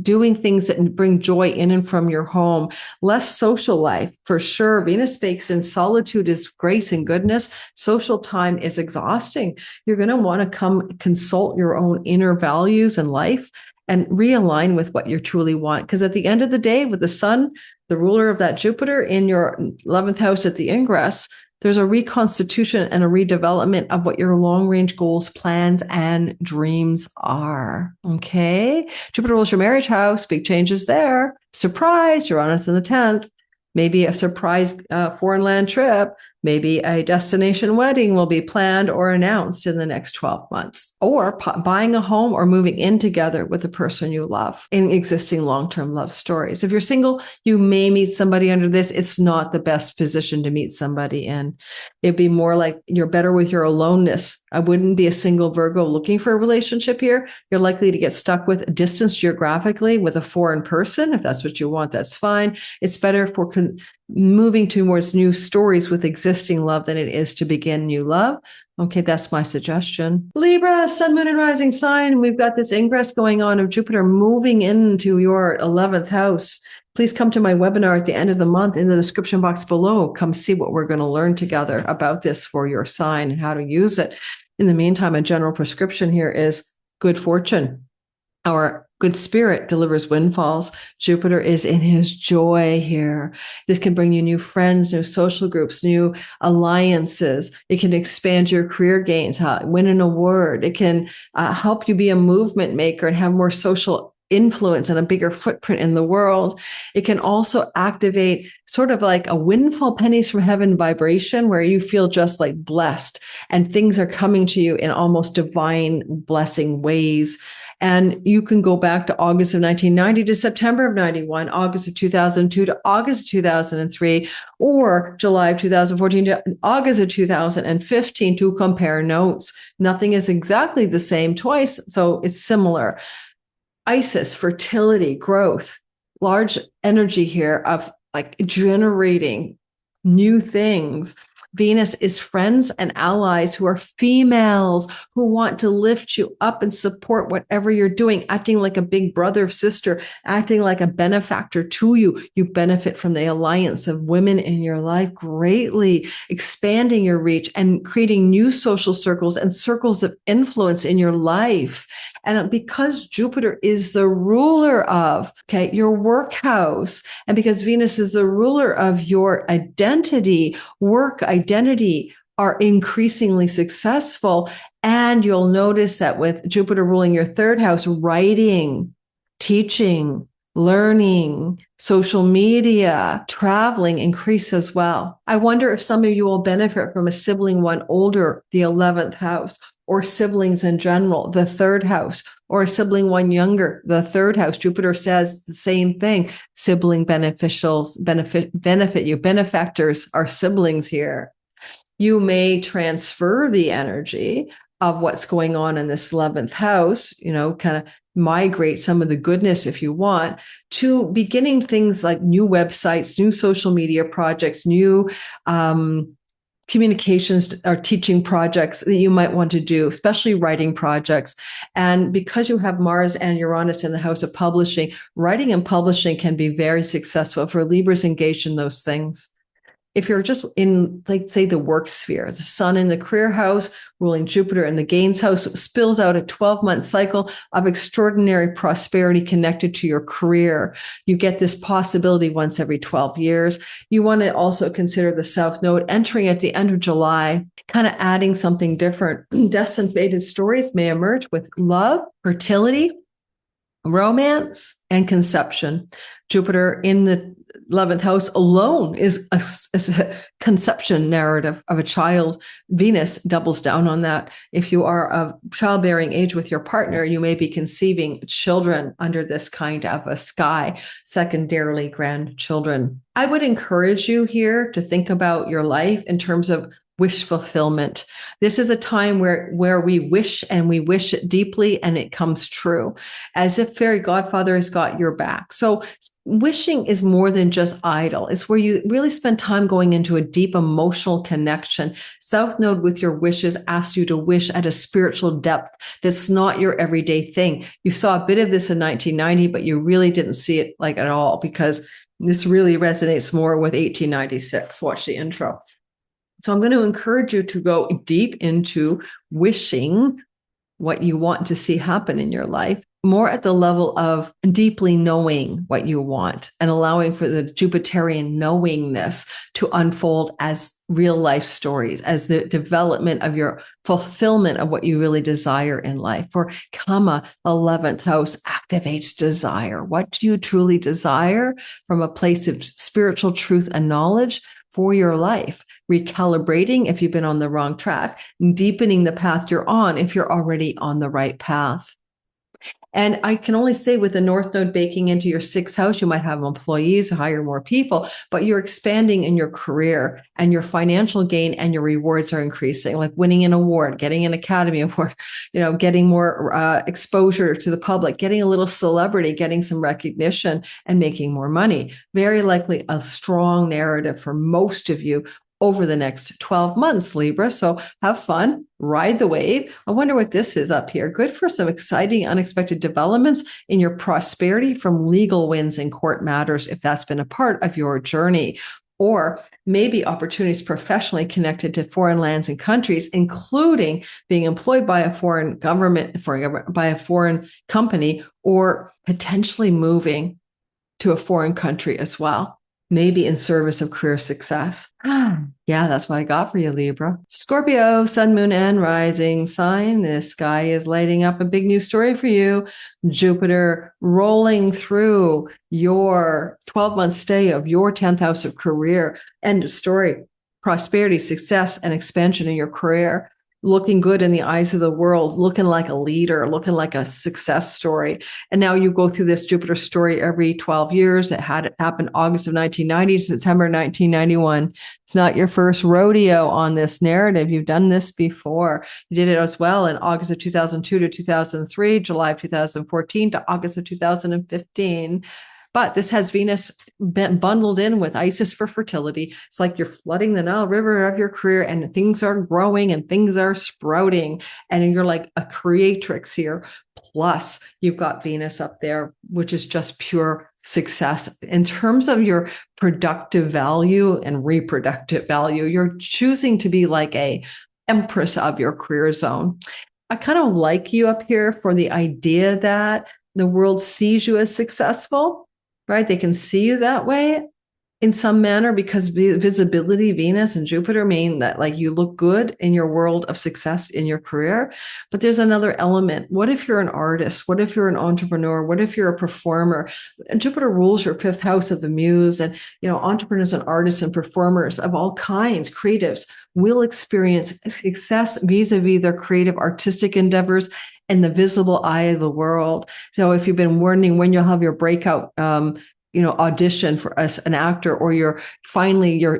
[SPEAKER 1] doing things that bring joy in and from your home. Less social life, for sure. Venus speaks in solitude is grace and goodness. Social time is exhausting. You're going to want to come consult your own inner values and life and realign with what you truly want. Because at the end of the day, with the sun, the ruler of that Jupiter in your 11th house at the ingress, there's a reconstitution and a redevelopment of what your long-range goals, plans, and dreams are. Okay? Jupiter rules your marriage house. Big changes there. Surprise, Uranus in the 10th. Maybe a surprise foreign land trip. Maybe a destination wedding will be planned or announced in the next 12 months. Or buying a home or moving in together with the person you love in existing long-term love stories. If you're single, you may meet somebody under this. It's not the best position to meet somebody in. It'd be more like you're better with your aloneness. I wouldn't be a single Virgo looking for a relationship here. You're likely to get stuck with distance geographically with a foreign person. If that's what you want, that's fine. It's better for moving towards new stories with existing love than it is to begin new love. Okay, that's my suggestion. Libra, sun, moon, and rising sign. We've got this ingress going on of Jupiter moving into your 11th house. Please come to my webinar at the end of the month in the description box below. Come see what we're going to learn together about this for your sign and how to use it. In the meantime, a general prescription here is good fortune. Our good spirit delivers windfalls. Jupiter is in his joy here. This can bring you new friends, new social groups, new alliances. It can expand your career gains, win an award. It can help you be a movement maker and have more social influence and a bigger footprint in the world. It can also activate sort of like a windfall pennies from heaven vibration where you feel just like blessed and things are coming to you in almost divine blessing ways. And you can go back to August of 1990 to September of 91, August of 2002 to August of 2003, or July of 2014 to August of 2015 to compare notes. Nothing is exactly the same twice, so it's similar. Isis, fertility, growth, large energy here of like generating new things. Venus is friends and allies who are females who want to lift you up and support whatever you're doing, acting like a big brother, sister, acting like a benefactor to you. You benefit from the alliance of women in your life greatly, expanding your reach and creating new social circles and circles of influence in your life. And because Jupiter is the ruler of, your work house, and because Venus is the ruler of your identity, identity are increasingly successful. And you'll notice that with Jupiter ruling your 3rd house, writing, teaching, learning, social media, traveling increase as well. I wonder if some of you will benefit from a sibling one older, the 11th house, or siblings in general, the 3rd house, or a sibling one younger, the 3rd house. Jupiter says the same thing. Sibling beneficials benefit you. Benefactors are siblings here. You may transfer the energy of what's going on in this 11th house, kind of migrate some of the goodness, if you want, to beginning things like new websites, new social media projects, new communications or teaching projects that you might want to do, especially writing projects. And because you have Mars and Uranus in the house of publishing, writing and publishing can be very successful for Libras engaged in those things. If you're just in, like, say, the work sphere, the sun in the career house, ruling Jupiter in the gains house, spills out a 12-month cycle of extraordinary prosperity connected to your career. You get this possibility once every 12 years. You want to also consider the South Node entering at the end of July, kind of adding something different. Destined fated stories may emerge with love, fertility, romance, and conception. Jupiter in the 11th house alone is a conception narrative of a child. Venus doubles down on that. If you are of childbearing age with your partner, you may be conceiving children under this kind of a sky, secondarily grandchildren. I would encourage you here to think about your life in terms of wish fulfillment. This is a time where we wish, and we wish it deeply, and it comes true, as if fairy godfather has got your back. So wishing is more than just idle. It's where you really spend time going into a deep emotional connection. South Node with your wishes asks you to wish at a spiritual depth that's not your everyday thing. You saw a bit of this in 1990, but you really didn't see it like at all, because this really resonates more with 1896. Watch the intro. So I'm going to encourage you to go deep into wishing what you want to see happen in your life, more at the level of deeply knowing what you want and allowing for the Jupiterian knowingness to unfold as real life stories, as the development of your fulfillment of what you really desire in life. For Kama, 11th house activates desire. What do you truly desire from a place of spiritual truth and knowledge for your life? Recalibrating if you've been on the wrong track, and deepening the path you're on if you're already on the right path. And I can only say, with the North Node baking into your 6th house, you might have employees, hire more people, but you're expanding in your career, and your financial gain and your rewards are increasing, like winning an award, getting an Academy Award, getting more exposure to the public, getting a little celebrity, getting some recognition, and making more money. Very likely a strong narrative for most of you over the next 12 months, Libra. So have fun, ride the wave. I wonder what this is up here. Good for some exciting, unexpected developments in your prosperity from legal wins in court matters, if that's been a part of your journey. Or maybe opportunities professionally connected to foreign lands and countries, including being employed by a foreign government, by a foreign company, or potentially moving to a foreign country as well, maybe in service of career success. Yeah, that's what I got for you, Libra. Scorpio, sun, moon, and rising sign. This sky is lighting up a big new story for you. Jupiter rolling through your 12-month stay of your 10th house of career. End of story. Prosperity, success, and expansion in your career. Looking good in the eyes of the world, looking like a leader, looking like a success story. And now you go through this Jupiter story every 12 years. It happened August of 1990, September 1991. It's not your first rodeo on this narrative. You've done this before. You did it as well in August of 2002 to 2003, July of 2014 to August of 2015. But this has Venus bundled in with Isis for fertility. It's like you're flooding the Nile River of your career, and things are growing and things are sprouting, and you're like a creatrix here. Plus, you've got Venus up there, which is just pure success. In terms of your productive value and reproductive value, you're choosing to be like a empress of your career zone. I kind of like you up here for the idea that the world sees you as successful. Right? They can see you that way in some manner, because visibility, Venus and Jupiter mean that like you look good in your world of success in your career. But there's another element. What if you're an artist? What if you're an entrepreneur? What if you're a performer? Jupiter rules your 5th house of the muse, and entrepreneurs and artists and performers of all kinds, creatives, will experience success vis-a-vis their creative artistic endeavors in the visible eye of the world. So if you've been wondering when you'll have your breakout audition for as an actor, or your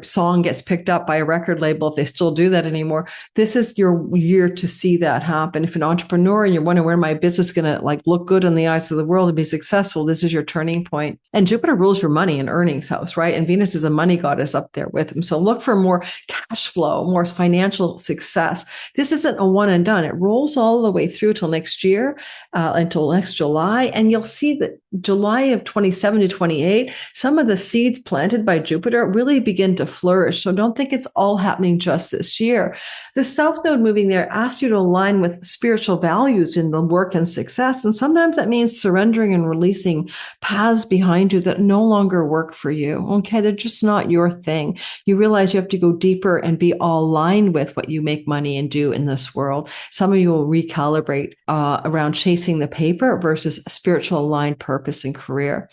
[SPEAKER 1] song gets picked up by a record label, if they still do that anymore, this is your year to see that happen. If an entrepreneur and you're wondering where my business is going to look good in the eyes of the world and be successful, this is your turning point. And Jupiter rules your money and earnings house, right? And Venus is a money goddess up there with him. So look for more cash flow, more financial success. This isn't a one and done. It rolls all the way through till next year, until next July. And you'll see that July of 27 to 28, some of the seeds planted by Jupiter really begin to flourish. So don't think it's all happening just this year. The South Node moving there asks you to align with spiritual values in the work and success. And sometimes that means surrendering and releasing paths behind you that no longer work for you. Okay, they're just not your thing. You realize you have to go deeper and be all aligned with what you make money and do in this world. Some of you will recalibrate around chasing the paper versus a spiritual aligned purpose and career.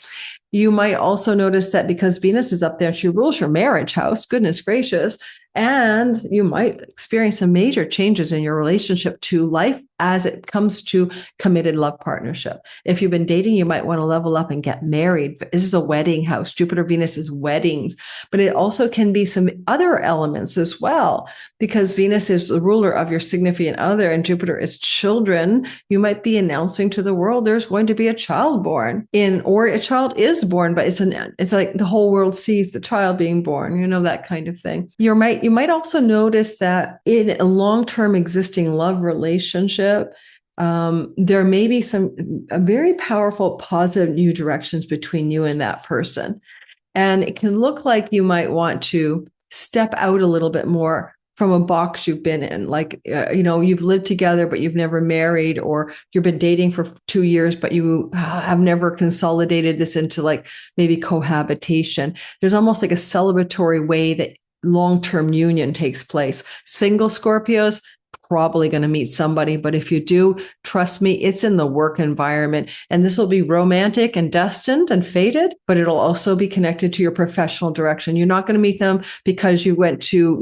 [SPEAKER 1] You might also notice that because Venus is up there, she rules your marriage house. Goodness gracious. And you might experience some major changes in your relationship to life as it comes to committed love partnership. If you've been dating, you might want to level up and get married. This is a wedding house. Jupiter, Venus is weddings, but it also can be some other elements as well, because Venus is the ruler of your significant other and Jupiter is children. You might be announcing to the world there's going to be a child born or a child is born, but it's like the whole world sees the child being born, that kind of thing. You might also notice that in a long-term existing love relationship, there may be some very powerful positive new directions between you and that person. And it can look like you might want to step out a little bit more from a box you've been in. Like, you've lived together, but you've never married, or you've been dating for 2 years, but you have never consolidated this into like maybe cohabitation. There's almost like a celebratory way that long-term union takes place. Single Scorpios, probably going to meet somebody, but if you do, trust me, it's in the work environment, and this will be romantic and destined and fated, but it'll also be connected to your professional direction. You're not going to meet them because you went to,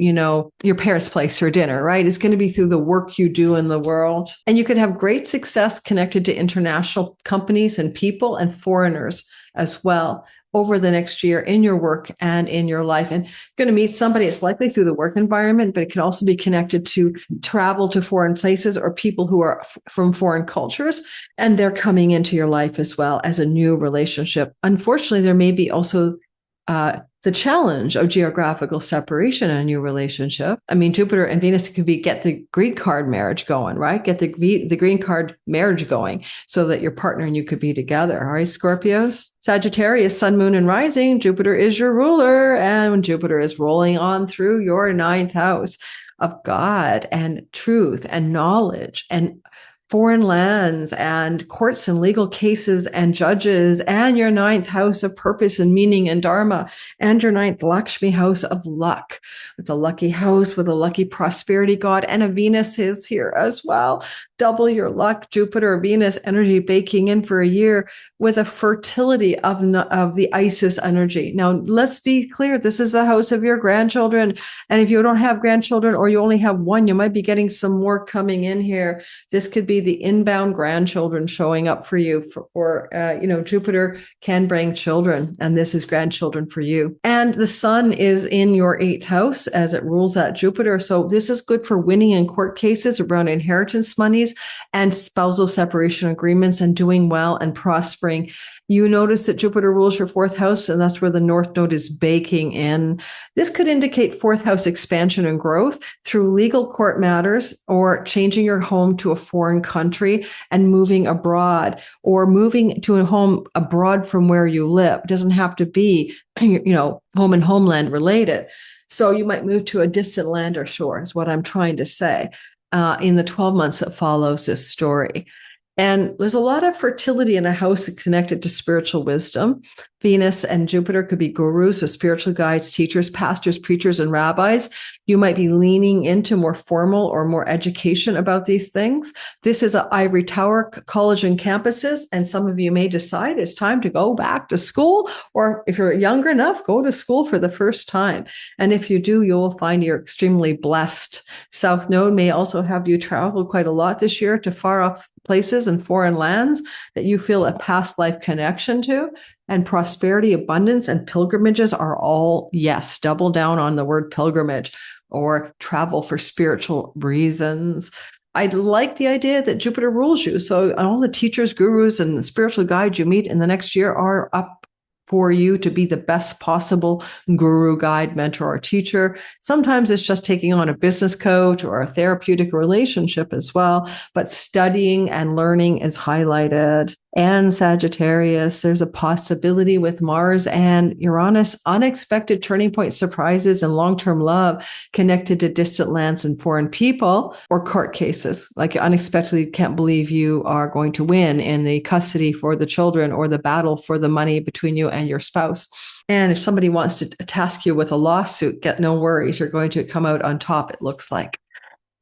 [SPEAKER 1] your parents' place for dinner, right? It's going to be through the work you do in the world. And you could have great success connected to international companies and people and foreigners as well over the next year in your work and in your life. And you're going to meet somebody, it's likely through the work environment, but it can also be connected to travel to foreign places or people who are from foreign cultures, and they're coming into your life as well as a new relationship. Unfortunately, there may be also the challenge of geographical separation in a new relationship. I mean, Jupiter and Venus could get the green card marriage going, right? Get the green card marriage going so that your partner and you could be together. All right, Scorpios. Sagittarius, sun, moon, and rising. Jupiter is your ruler. And when Jupiter is rolling on through your 9th house of God and truth and knowledge and foreign lands and courts and legal cases and judges, and your 9th house of purpose and meaning and dharma, and your 9th Lakshmi house of luck. It's a lucky house with a lucky prosperity god, and a Venus is here as well. Double your luck, Jupiter, Venus energy baking in for a year with a fertility of the Isis energy. Now, let's be clear. This is the house of your grandchildren. And if you don't have grandchildren or you only have one, you might be getting some more coming in here. This could be the inbound grandchildren showing up for you. Jupiter can bring children, and this is grandchildren for you. And the sun is in your 8th house as it rules at Jupiter. So this is good for winning in court cases around inheritance monies and spousal separation agreements and doing well and prospering. You notice that Jupiter rules your 4th house, and that's where the North Node is baking in. This could indicate 4th house expansion and growth through legal court matters, or changing your home to a foreign country and moving abroad, or moving to a home abroad from where you live. It doesn't have to be, home and homeland related. So you might move to a distant land or shore, is what I'm trying to say, in the 12 months that follows this story. And there's a lot of fertility in a house connected to spiritual wisdom. Venus and Jupiter could be gurus, so spiritual guides, teachers, pastors, preachers, and rabbis. You might be leaning into more formal or more education about these things. This is an ivory tower college and campuses, and some of you may decide it's time to go back to school, or if you're younger enough, go to school for the first time. And if you do, you will find you're extremely blessed. South Node may also have you travel quite a lot this year to far off places and foreign lands that you feel a past life connection to. And prosperity, abundance, and pilgrimages are all, yes, double down on the word pilgrimage or travel for spiritual reasons. I like the idea that Jupiter rules you. So all the teachers, gurus, and spiritual guides you meet in the next year are up for you to be the best possible guru, guide, mentor, or teacher. Sometimes it's just taking on a business coach or a therapeutic relationship as well, but studying and learning is highlighted. And Sagittarius, there's a possibility with Mars and Uranus, unexpected turning point surprises and long-term love connected to distant lands and foreign people, or court cases. Like you unexpectedly can't believe you are going to win in the custody for the children or the battle for the money between you and your spouse. And if somebody wants to task you with a lawsuit, get no worries. You're going to come out on top, it looks like.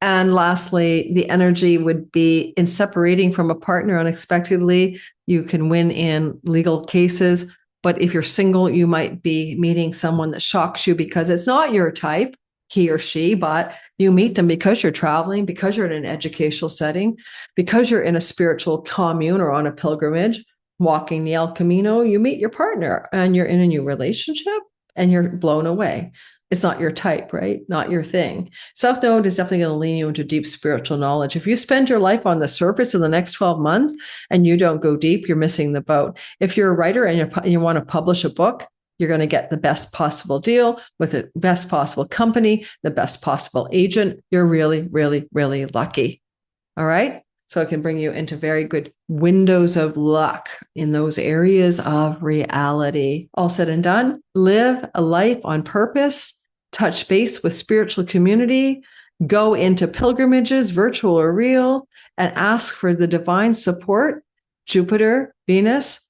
[SPEAKER 1] And lastly, the energy would be in separating from a partner unexpectedly. You can win in legal cases. But if you're single, you might be meeting someone that shocks you because it's not your type. he or she, but you meet them because you're traveling, because you're in an educational setting, because you're in a spiritual commune or on a pilgrimage, walking the El Camino. You meet your partner and you're in a new relationship and you're blown away. It's not your type, right? Not your thing. South Node is definitely going to lean you into deep spiritual knowledge. If you spend your life on the surface in the next 12 months and you don't go deep, you're missing the boat. If you're a writer and you want to publish a book, you're going to get the best possible deal with the best possible company, the best possible agent. You're really, really, really lucky. All right. So it can bring you into very good windows of luck in those areas of reality. All said and done, live a life on purpose, touch base with spiritual community, go into pilgrimages, virtual or real, and ask for the divine support, Jupiter, Venus,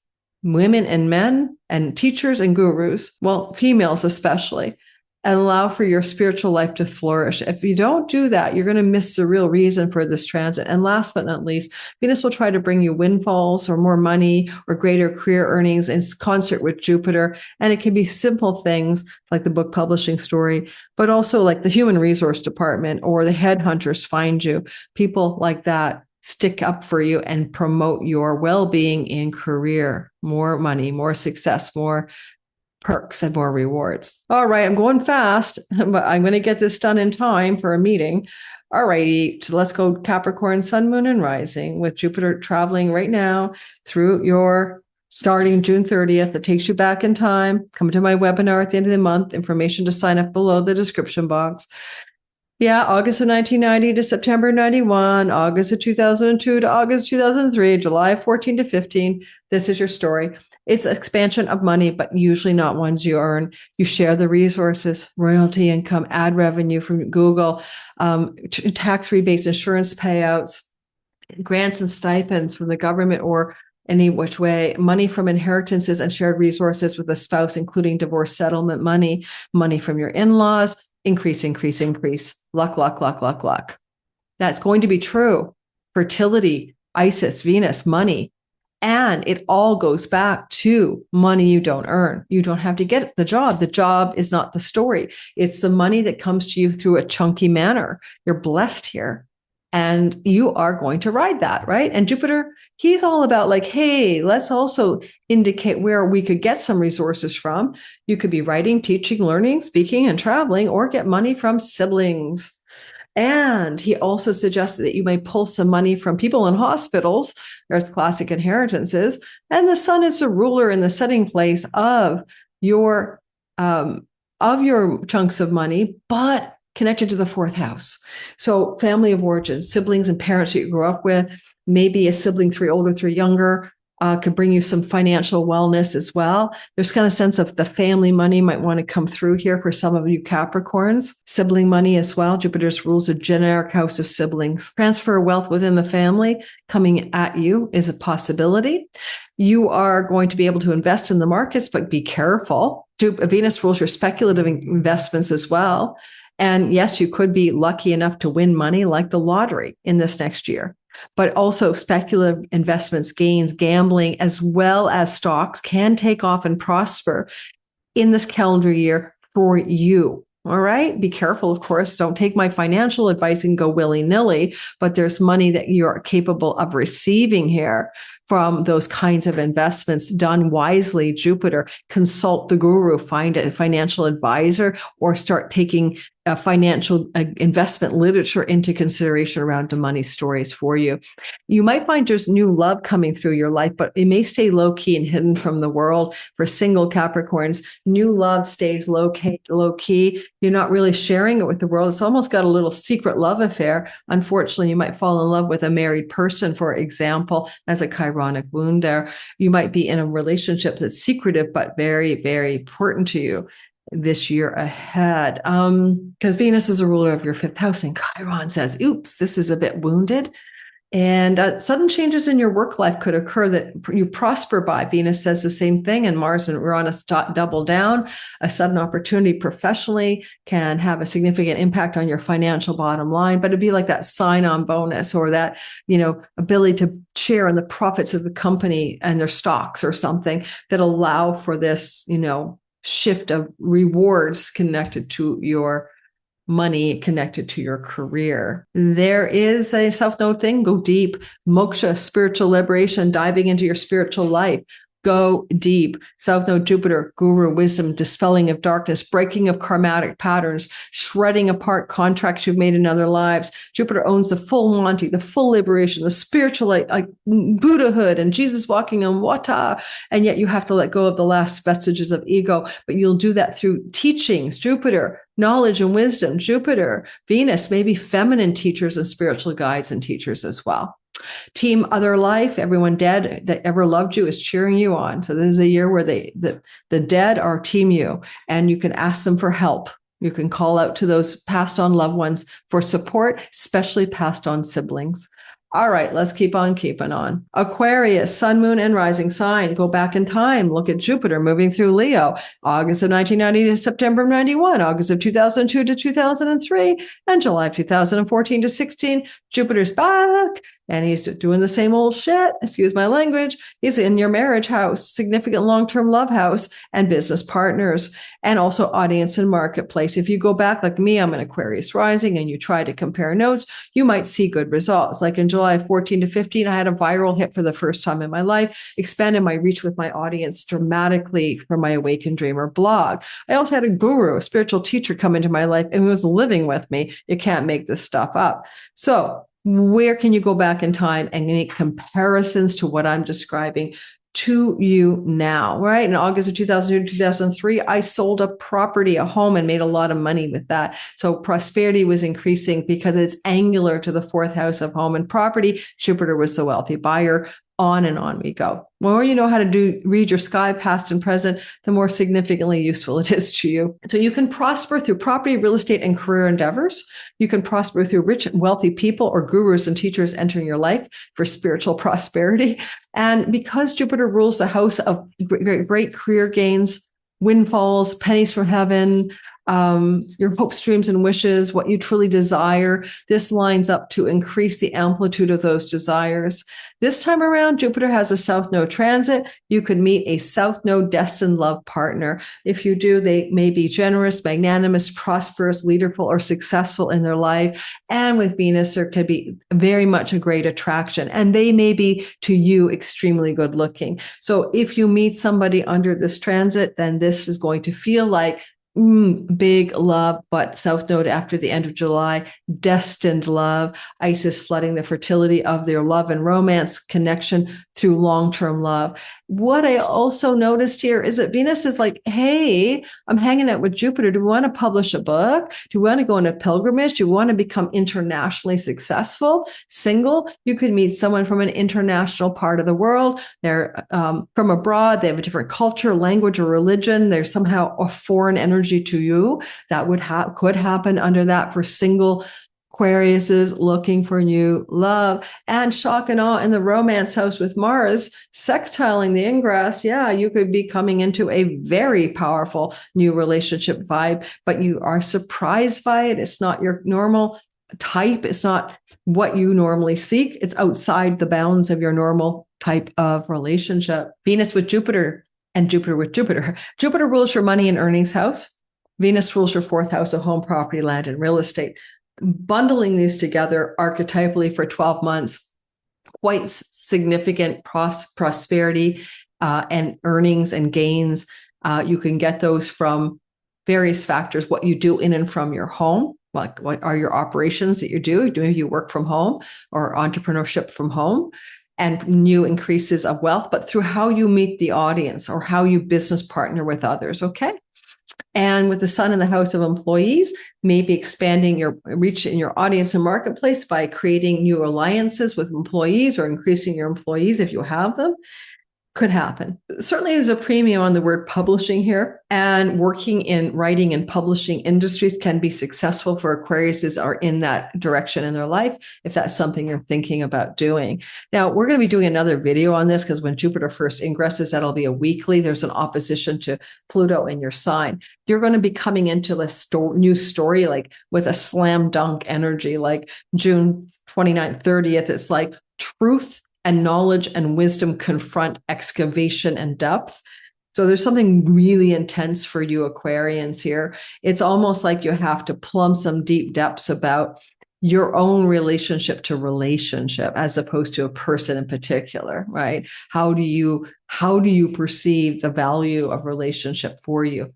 [SPEAKER 1] women and men, and teachers and gurus, well, females especially, and allow for your spiritual life to flourish. If you don't do that, you're going to miss the real reason for this transit. And last but not least, Venus will try to bring you windfalls or more money or greater career earnings in concert with Jupiter. And it can be simple things like the book publishing story, but also like the human resource department or the headhunters find you. People like that stick up for you and promote your well-being in career, more money, more success, more perks and more rewards. All right, I'm going fast, but I'm going to get this done in time for a meeting. All righty, so let's go Capricorn, Sun, Moon, and Rising with Jupiter traveling right now through your starting June 30th. It takes you back in time. Come to my webinar at the end of the month. Information to sign up below the description box. Yeah, August of 1990 to September 91, August of 2002 to August 2003, July 14 to 15. This is your story. It's expansion of money, but usually not ones you earn. You share the resources, royalty income, ad revenue from Google, tax rebates, insurance payouts, grants and stipends from the government or any which way, money from inheritances and shared resources with a spouse, including divorce settlement money, money from your in-laws, increase, increase, increase. Luck, luck, luck, luck, luck. That's going to be true. Fertility, Isis, Venus, money. And it all goes back to money you don't earn. You don't have to get the job. The job is not the story. It's the money that comes to you through a chunky manner. You're blessed here. And you are going to ride that, right? And Jupiter, he's all about like, hey, let's also indicate where we could get some resources from. You could be writing, teaching, learning, speaking, and traveling, or get money from siblings. And he also suggested that you may pull some money from people in hospitals. There's classic inheritances. And the sun is the ruler in the setting place of your chunks of money, but connected to the fourth house. So family of origin, siblings and parents that you grew up with, maybe a sibling 3 older, 3 younger, could bring you some financial wellness as well. There's kind of sense of the family money might want to come through here for some of you Capricorns. Sibling money as well. Jupiter's rules a generic house of siblings. Transfer wealth within the family coming at you is a possibility. You are going to be able to invest in the markets, but be careful. Venus rules your speculative investments as well. And yes, you could be lucky enough to win money like the lottery in this next year. But also speculative investments, gains, gambling, as well as stocks can take off and prosper in this calendar year for you. All right. Be careful, of course. Don't take my financial advice and go willy-nilly, but there's money that you're capable of receiving here from those kinds of investments done wisely. Jupiter, consult the guru, find a financial advisor, or start taking financial investment literature into consideration around the money stories for you. You might find there's new love coming through your life, but it may stay low key and hidden from the world. For single Capricorns, new love stays low key. You're not really sharing it with the world. It's almost got a little secret love affair. Unfortunately, you might fall in love with a married person, for example, as a chironic wound there. You might be in a relationship that's secretive, but very, very important to you this year ahead. Because Venus is a ruler of your 5th house, and Chiron says, oops, this is a bit wounded. And sudden changes in your work life could occur that you prosper by. Venus says the same thing, and Mars and Uranus double down. A sudden opportunity professionally can have a significant impact on your financial bottom line, but it'd be like that sign-on bonus or that, ability to share in the profits of the company and their stocks or something that allow for this, shift of rewards connected to your money connected to your career. There is a South Node thing, go deep, moksha, spiritual liberation, diving into your spiritual life. Go deep. South Node Jupiter, guru, wisdom, dispelling of darkness, breaking of karmatic patterns, shredding apart contracts you've made in other lives. Jupiter owns the full Monty, the full liberation, the spiritual, like Buddhahood and Jesus walking on water. And yet you have to let go of the last vestiges of ego. But you'll do that through teachings. Jupiter, knowledge and wisdom. Jupiter, Venus, maybe feminine teachers and spiritual guides and teachers as well. Team Other Life, everyone dead that ever loved you is cheering you on. So this is a year where the dead are team you, and you can ask them for help. You can call out to those passed on loved ones for support, especially passed on siblings. All right, let's keep on keeping on. Aquarius, sun, moon, and rising sign. Go back in time. Look at Jupiter moving through Leo. August of 1990 to September of 91, August of 2002 to 2003, and July 2014 to 16. Jupiter's back, and he's doing the same old shit. Excuse my language. He's in your marriage house, significant long-term love house, and business partners, and also audience and marketplace. If you go back like me, I'm an Aquarius rising, and you try to compare notes, you might see good results. Like in July 14 to 15, I had a viral hit for the first time in my life, expanded my reach with my audience dramatically from my Awakened Dreamer blog. I also had a guru, a spiritual teacher come into my life and was living with me. You can't make this stuff up. So where can you go back in time and make comparisons to what I'm describing to you now, right? In August of 2002 to 2003, I sold a property, a home, and made a lot of money with that. So prosperity was increasing because it's angular to the fourth house of home and property. Jupiter was the wealthy buyer. On and on we go. The more you know how to read your sky, past and present, the more significantly useful it is to you. So you can prosper through property, real estate, and career endeavors. You can prosper through rich and wealthy people or gurus and teachers entering your life for spiritual prosperity. And because Jupiter rules the house of great career gains, windfalls, pennies from heaven, your hopes, dreams, and wishes, what you truly desire, this lines up to increase the amplitude of those desires. This time around, Jupiter has a South Node transit. You could meet a South Node destined love partner. If you do, they may be generous, magnanimous, prosperous, leaderful, or successful in their life. And with Venus, there could be very much a great attraction. And they may be, to you, extremely good looking. So if you meet somebody under this transit, then this is going to feel like big love, but South Node after the end of July, destined love. Isis flooding the fertility of their love and romance connection through long-term love. What I also noticed here is that Venus is like, hey, I'm hanging out with Jupiter. Do we want to publish a book? Do we want to go on a pilgrimage? Do we want to become internationally successful? Single? You could meet someone from an international part of the world. They're from abroad. They have a different culture, language, or religion. They're somehow a foreign energy to you. That could happen under that for single Aquariuses looking for new love. And shock and awe in the romance house with Mars, sextiling the ingress. Yeah, you could be coming into a very powerful new relationship vibe, but you are surprised by it. It's not your normal type. It's not what you normally seek. It's outside the bounds of your normal type of relationship. Venus with Jupiter and Jupiter with Jupiter. Jupiter rules your money and earnings house. Venus rules your fourth house of home, property, land, and real estate. Bundling these together archetypally for 12 months, quite significant prosperity and earnings and gains. You can get those from various factors, what you do in and from your home. Like what are your operations that you do? Do you work from home or entrepreneurship from home? And new increases of wealth, but through how you meet the audience or how you business partner with others, okay? And with the sun in the house of employees, maybe expanding your reach in your audience and marketplace by creating new alliances with employees or increasing your employees if you have them. Could happen. Certainly there's a premium on the word publishing here, and working in writing and publishing industries can be successful for Aquariuses are in that direction in their life, if that's something you're thinking about doing. Now, we're going to be doing another video on this because when Jupiter first ingresses, that'll be a weekly. There's an opposition to Pluto in your sign. You're going to be coming into this new story like with a slam dunk energy, like June 29th, 30th. It's like truth and knowledge and wisdom confront excavation and depth. So there's something really intense for you Aquarians here. It's almost like you have to plumb some deep depths about your own relationship to relationship as opposed to a person in particular, right? How do you perceive the value of relationship for you?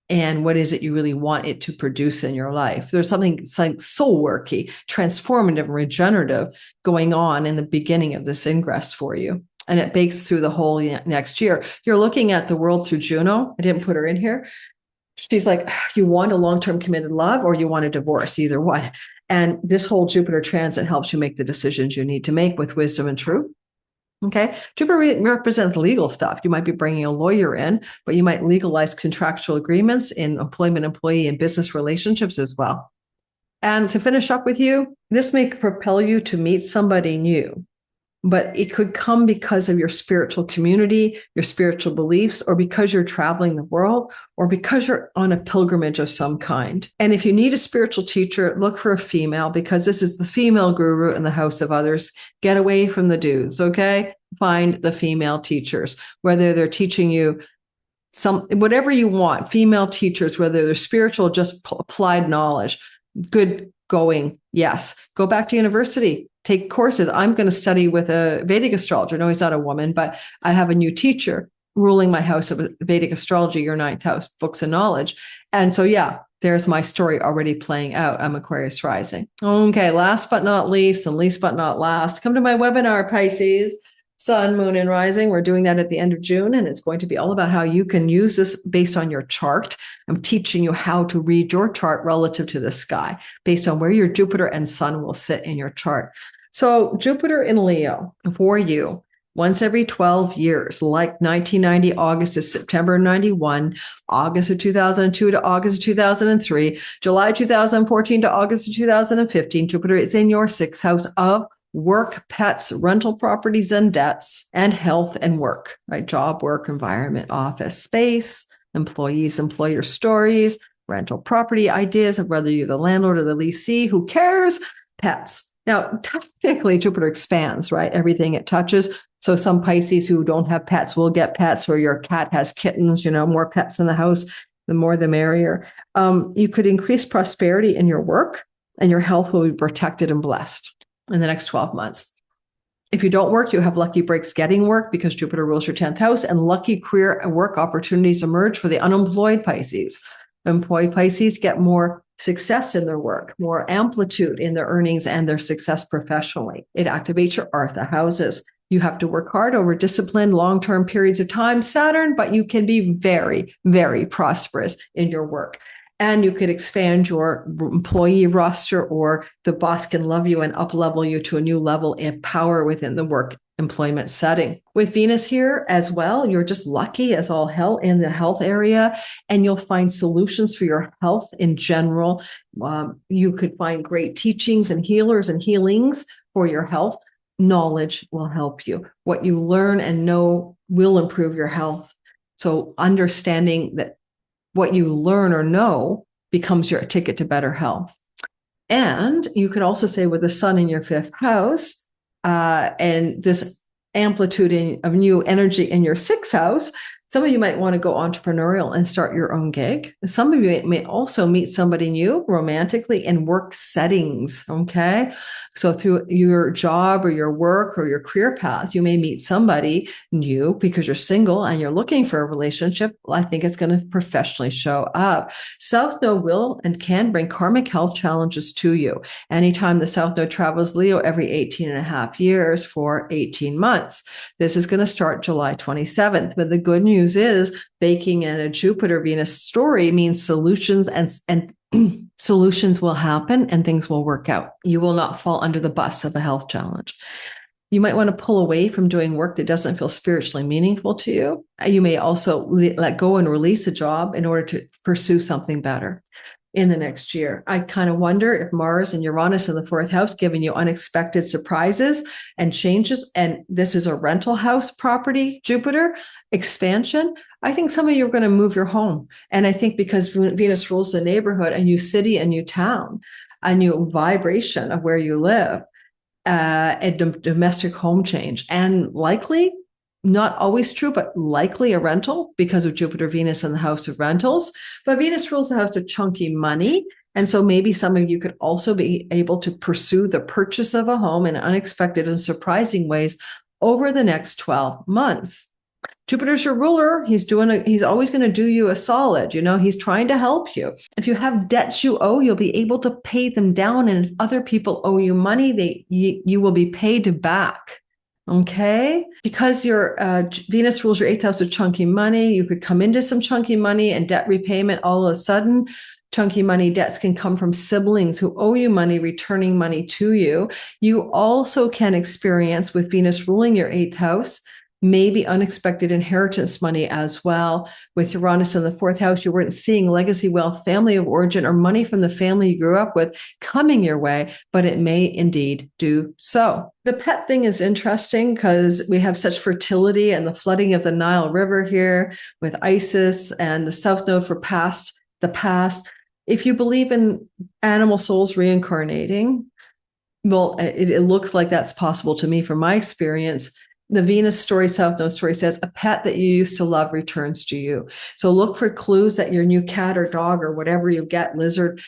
[SPEAKER 1] And what is it you really want it to produce in your life? There's something like soul worky, transformative, and regenerative going on in the beginning of this ingress for you. And it bakes through the whole next year. You're looking at the world through Juno. I didn't put her in here. She's like, you want a long-term committed love or you want a divorce, either one. And this whole Jupiter transit helps you make the decisions you need to make with wisdom and truth. Okay. Jupiter represents legal stuff. You might be bringing a lawyer in, but you might legalize contractual agreements in employment, employee, and business relationships as well. And to finish up with you, this may propel you to meet somebody new, but it could come because of your spiritual community, your spiritual beliefs, or because you're traveling the world, or because you're on a pilgrimage of some kind. And if you need a spiritual teacher, look for a female, because this is the female guru in the house of others. Get away from the dudes, okay? Find the female teachers, whether they're teaching you whatever you want, female teachers, whether they're spiritual, just applied knowledge, good going. Yes. Go back to university. Take courses. I'm going to study with a Vedic astrologer. No, he's not a woman, but I have a new teacher ruling my house of Vedic astrology, your ninth house, books and knowledge. And so, yeah, there's my story already playing out. I'm Aquarius rising. Okay. Last but not least, and least but not last, come to my webinar, Pisces. Sun, moon, and rising. We're doing that at the end of June, and it's going to be all about how you can use this based on your chart. I'm teaching you how to read your chart relative to the sky, based on where your Jupiter and Sun will sit in your chart. So Jupiter in Leo for you, once every 12 years, like 1990, August to September 91, August of 2002 to August of 2003, July 2014 to August of 2015, Jupiter is in your sixth house of work, pets, rental properties and debts, and health and work, right? Job, work, environment, office space, employees, employer stories, rental property ideas of whether you're the landlord or the leasee, who cares? Pets. Now, technically, Jupiter expands, right? Everything it touches. So some Pisces who don't have pets will get pets, or your cat has kittens, more pets in the house, the more the merrier. You could increase prosperity in your work, and your health will be protected and blessed in the next 12 months. If you don't work, you have lucky breaks getting work because Jupiter rules your 10th house, and lucky career and work opportunities emerge for the unemployed Pisces. Employed Pisces get more success in their work, more amplitude in their earnings and their success professionally. It activates your Artha houses. You have to work hard over disciplined long-term periods of time, Saturn, but you can be very, very prosperous in your work. And you could expand your employee roster, or the boss can love you and up-level you to a new level of power within the work employment setting. With Venus here as well, you're just lucky as all hell in the health area, and you'll find solutions for your health in general. You could find great teachings and healers and healings for your health. Knowledge will help you. What you learn and know will improve your health. So understanding that what you learn or know becomes your ticket to better health. And you could also say with the sun in your fifth house, and this amplitude of new energy in your sixth house, some of you might want to go entrepreneurial and start your own gig. Some of you may also meet somebody new romantically in work settings, okay? So through your job or your work or your career path, you may meet somebody new because you're single and you're looking for a relationship. I think it's going to professionally show up. South Node will and can bring karmic health challenges to you. Anytime the South Node travels Leo every 18 and a half years for 18 months. This is going to start July 27th, but the good news is baking in a Jupiter Venus story means solutions and solutions will happen and things will work out. You will not fall under the bus of a health challenge. You might want to pull away from doing work that doesn't feel spiritually meaningful to you. You may also let go and release a job in order to pursue something better in the next year. I kind of wonder if Mars and Uranus in the fourth house giving you unexpected surprises and changes, and this is a rental house property, Jupiter, expansion. I think some of you are going to move your home. And I think because Venus rules the neighborhood, a new city, a new town, a new vibration of where you live, a domestic home change, and likely not always true, but likely a rental because of Jupiter, Venus in the house of rentals. But Venus rules the house of chunky money. And so maybe some of you could also be able to pursue the purchase of a home in unexpected and surprising ways over the next 12 months. Jupiter's your ruler. He's always going to do you a solid. He's trying to help you. If you have debts you owe, you'll be able to pay them down. And if other people owe you money, you will be paid back. Okay. Because your Venus rules your 8th house of chunky money, you could come into some chunky money and debt repayment all of a sudden. Chunky money debts can come from siblings who owe you money, returning money to you. You also can experience, with Venus ruling your 8th house, maybe unexpected inheritance money as well. With Uranus in the 4th house, you weren't seeing legacy wealth, family of origin, or money from the family you grew up with coming your way, but it may indeed do so. The pet thing is interesting because we have such fertility and the flooding of the Nile River here with Isis and the South Node for the past. If you believe in animal souls reincarnating, well, it looks like that's possible to me from my experience. The Venus story, South Node story says, a pet that you used to love returns to you. So look for clues that your new cat or dog or whatever you get, lizard,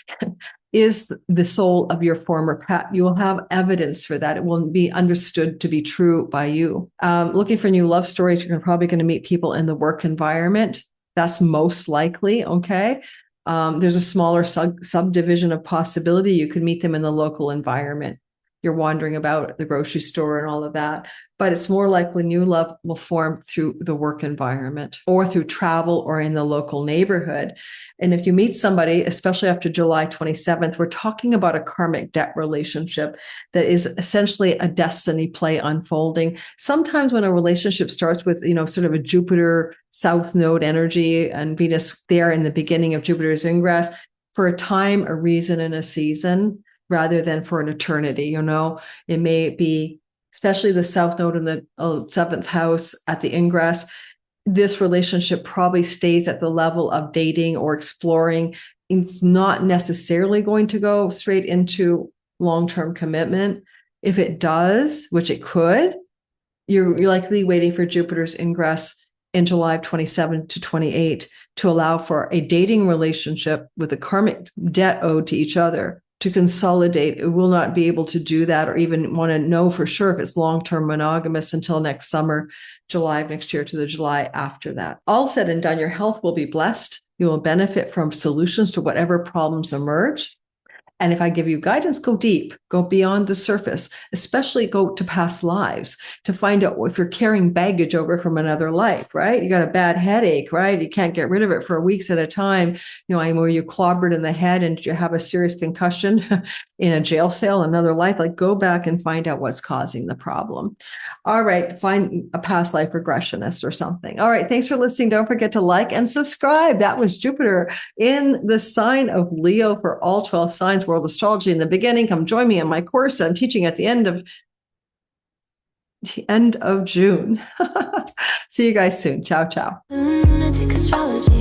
[SPEAKER 1] is the soul of your former pet. You will have evidence for that. It will be understood to be true by you. Looking for new love stories, you're probably going to meet people in the work environment. That's most likely, okay? There's a smaller subdivision of possibility. You could meet them in the local environment. You're wandering about the grocery store and all of that. But it's more likely new love will form through the work environment or through travel or in the local neighborhood. And if you meet somebody, especially after July 27th, we're talking about a karmic debt relationship that is essentially a destiny play unfolding. Sometimes when a relationship starts with, sort of a Jupiter South Node energy and Venus there in the beginning of Jupiter's ingress, for a time, a reason, and a season, rather than for an eternity, it may be, especially the South Node in the 7th house at the ingress, this relationship probably stays at the level of dating or exploring. It's not necessarily going to go straight into long-term commitment. If it does, which it could, you're likely waiting for Jupiter's ingress in July of 27 to 28 to allow for a dating relationship with a karmic debt owed to each other to consolidate. It will not be able to do that or even want to know for sure if it's long-term monogamous until next summer, July of next year to the July after that. All said and done, your health will be blessed. You will benefit from solutions to whatever problems emerge. And if I give you guidance, go deep, go beyond the surface, especially go to past lives to find out if you're carrying baggage over from another life, right? You got a bad headache, right? You can't get rid of it for weeks at a time. Where you clobbered in the head and you have a serious concussion in a jail cell, another life, go back and find out what's causing the problem. All right. Find a past life regressionist or something. All right. Thanks for listening. Don't forget to like and subscribe. That was Jupiter in the sign of Leo for all 12 signs. World Astrology in the beginning. Come join me in my course I'm teaching at the end of June. See you guys soon. Ciao, ciao.
[SPEAKER 2] Lunatic astrology.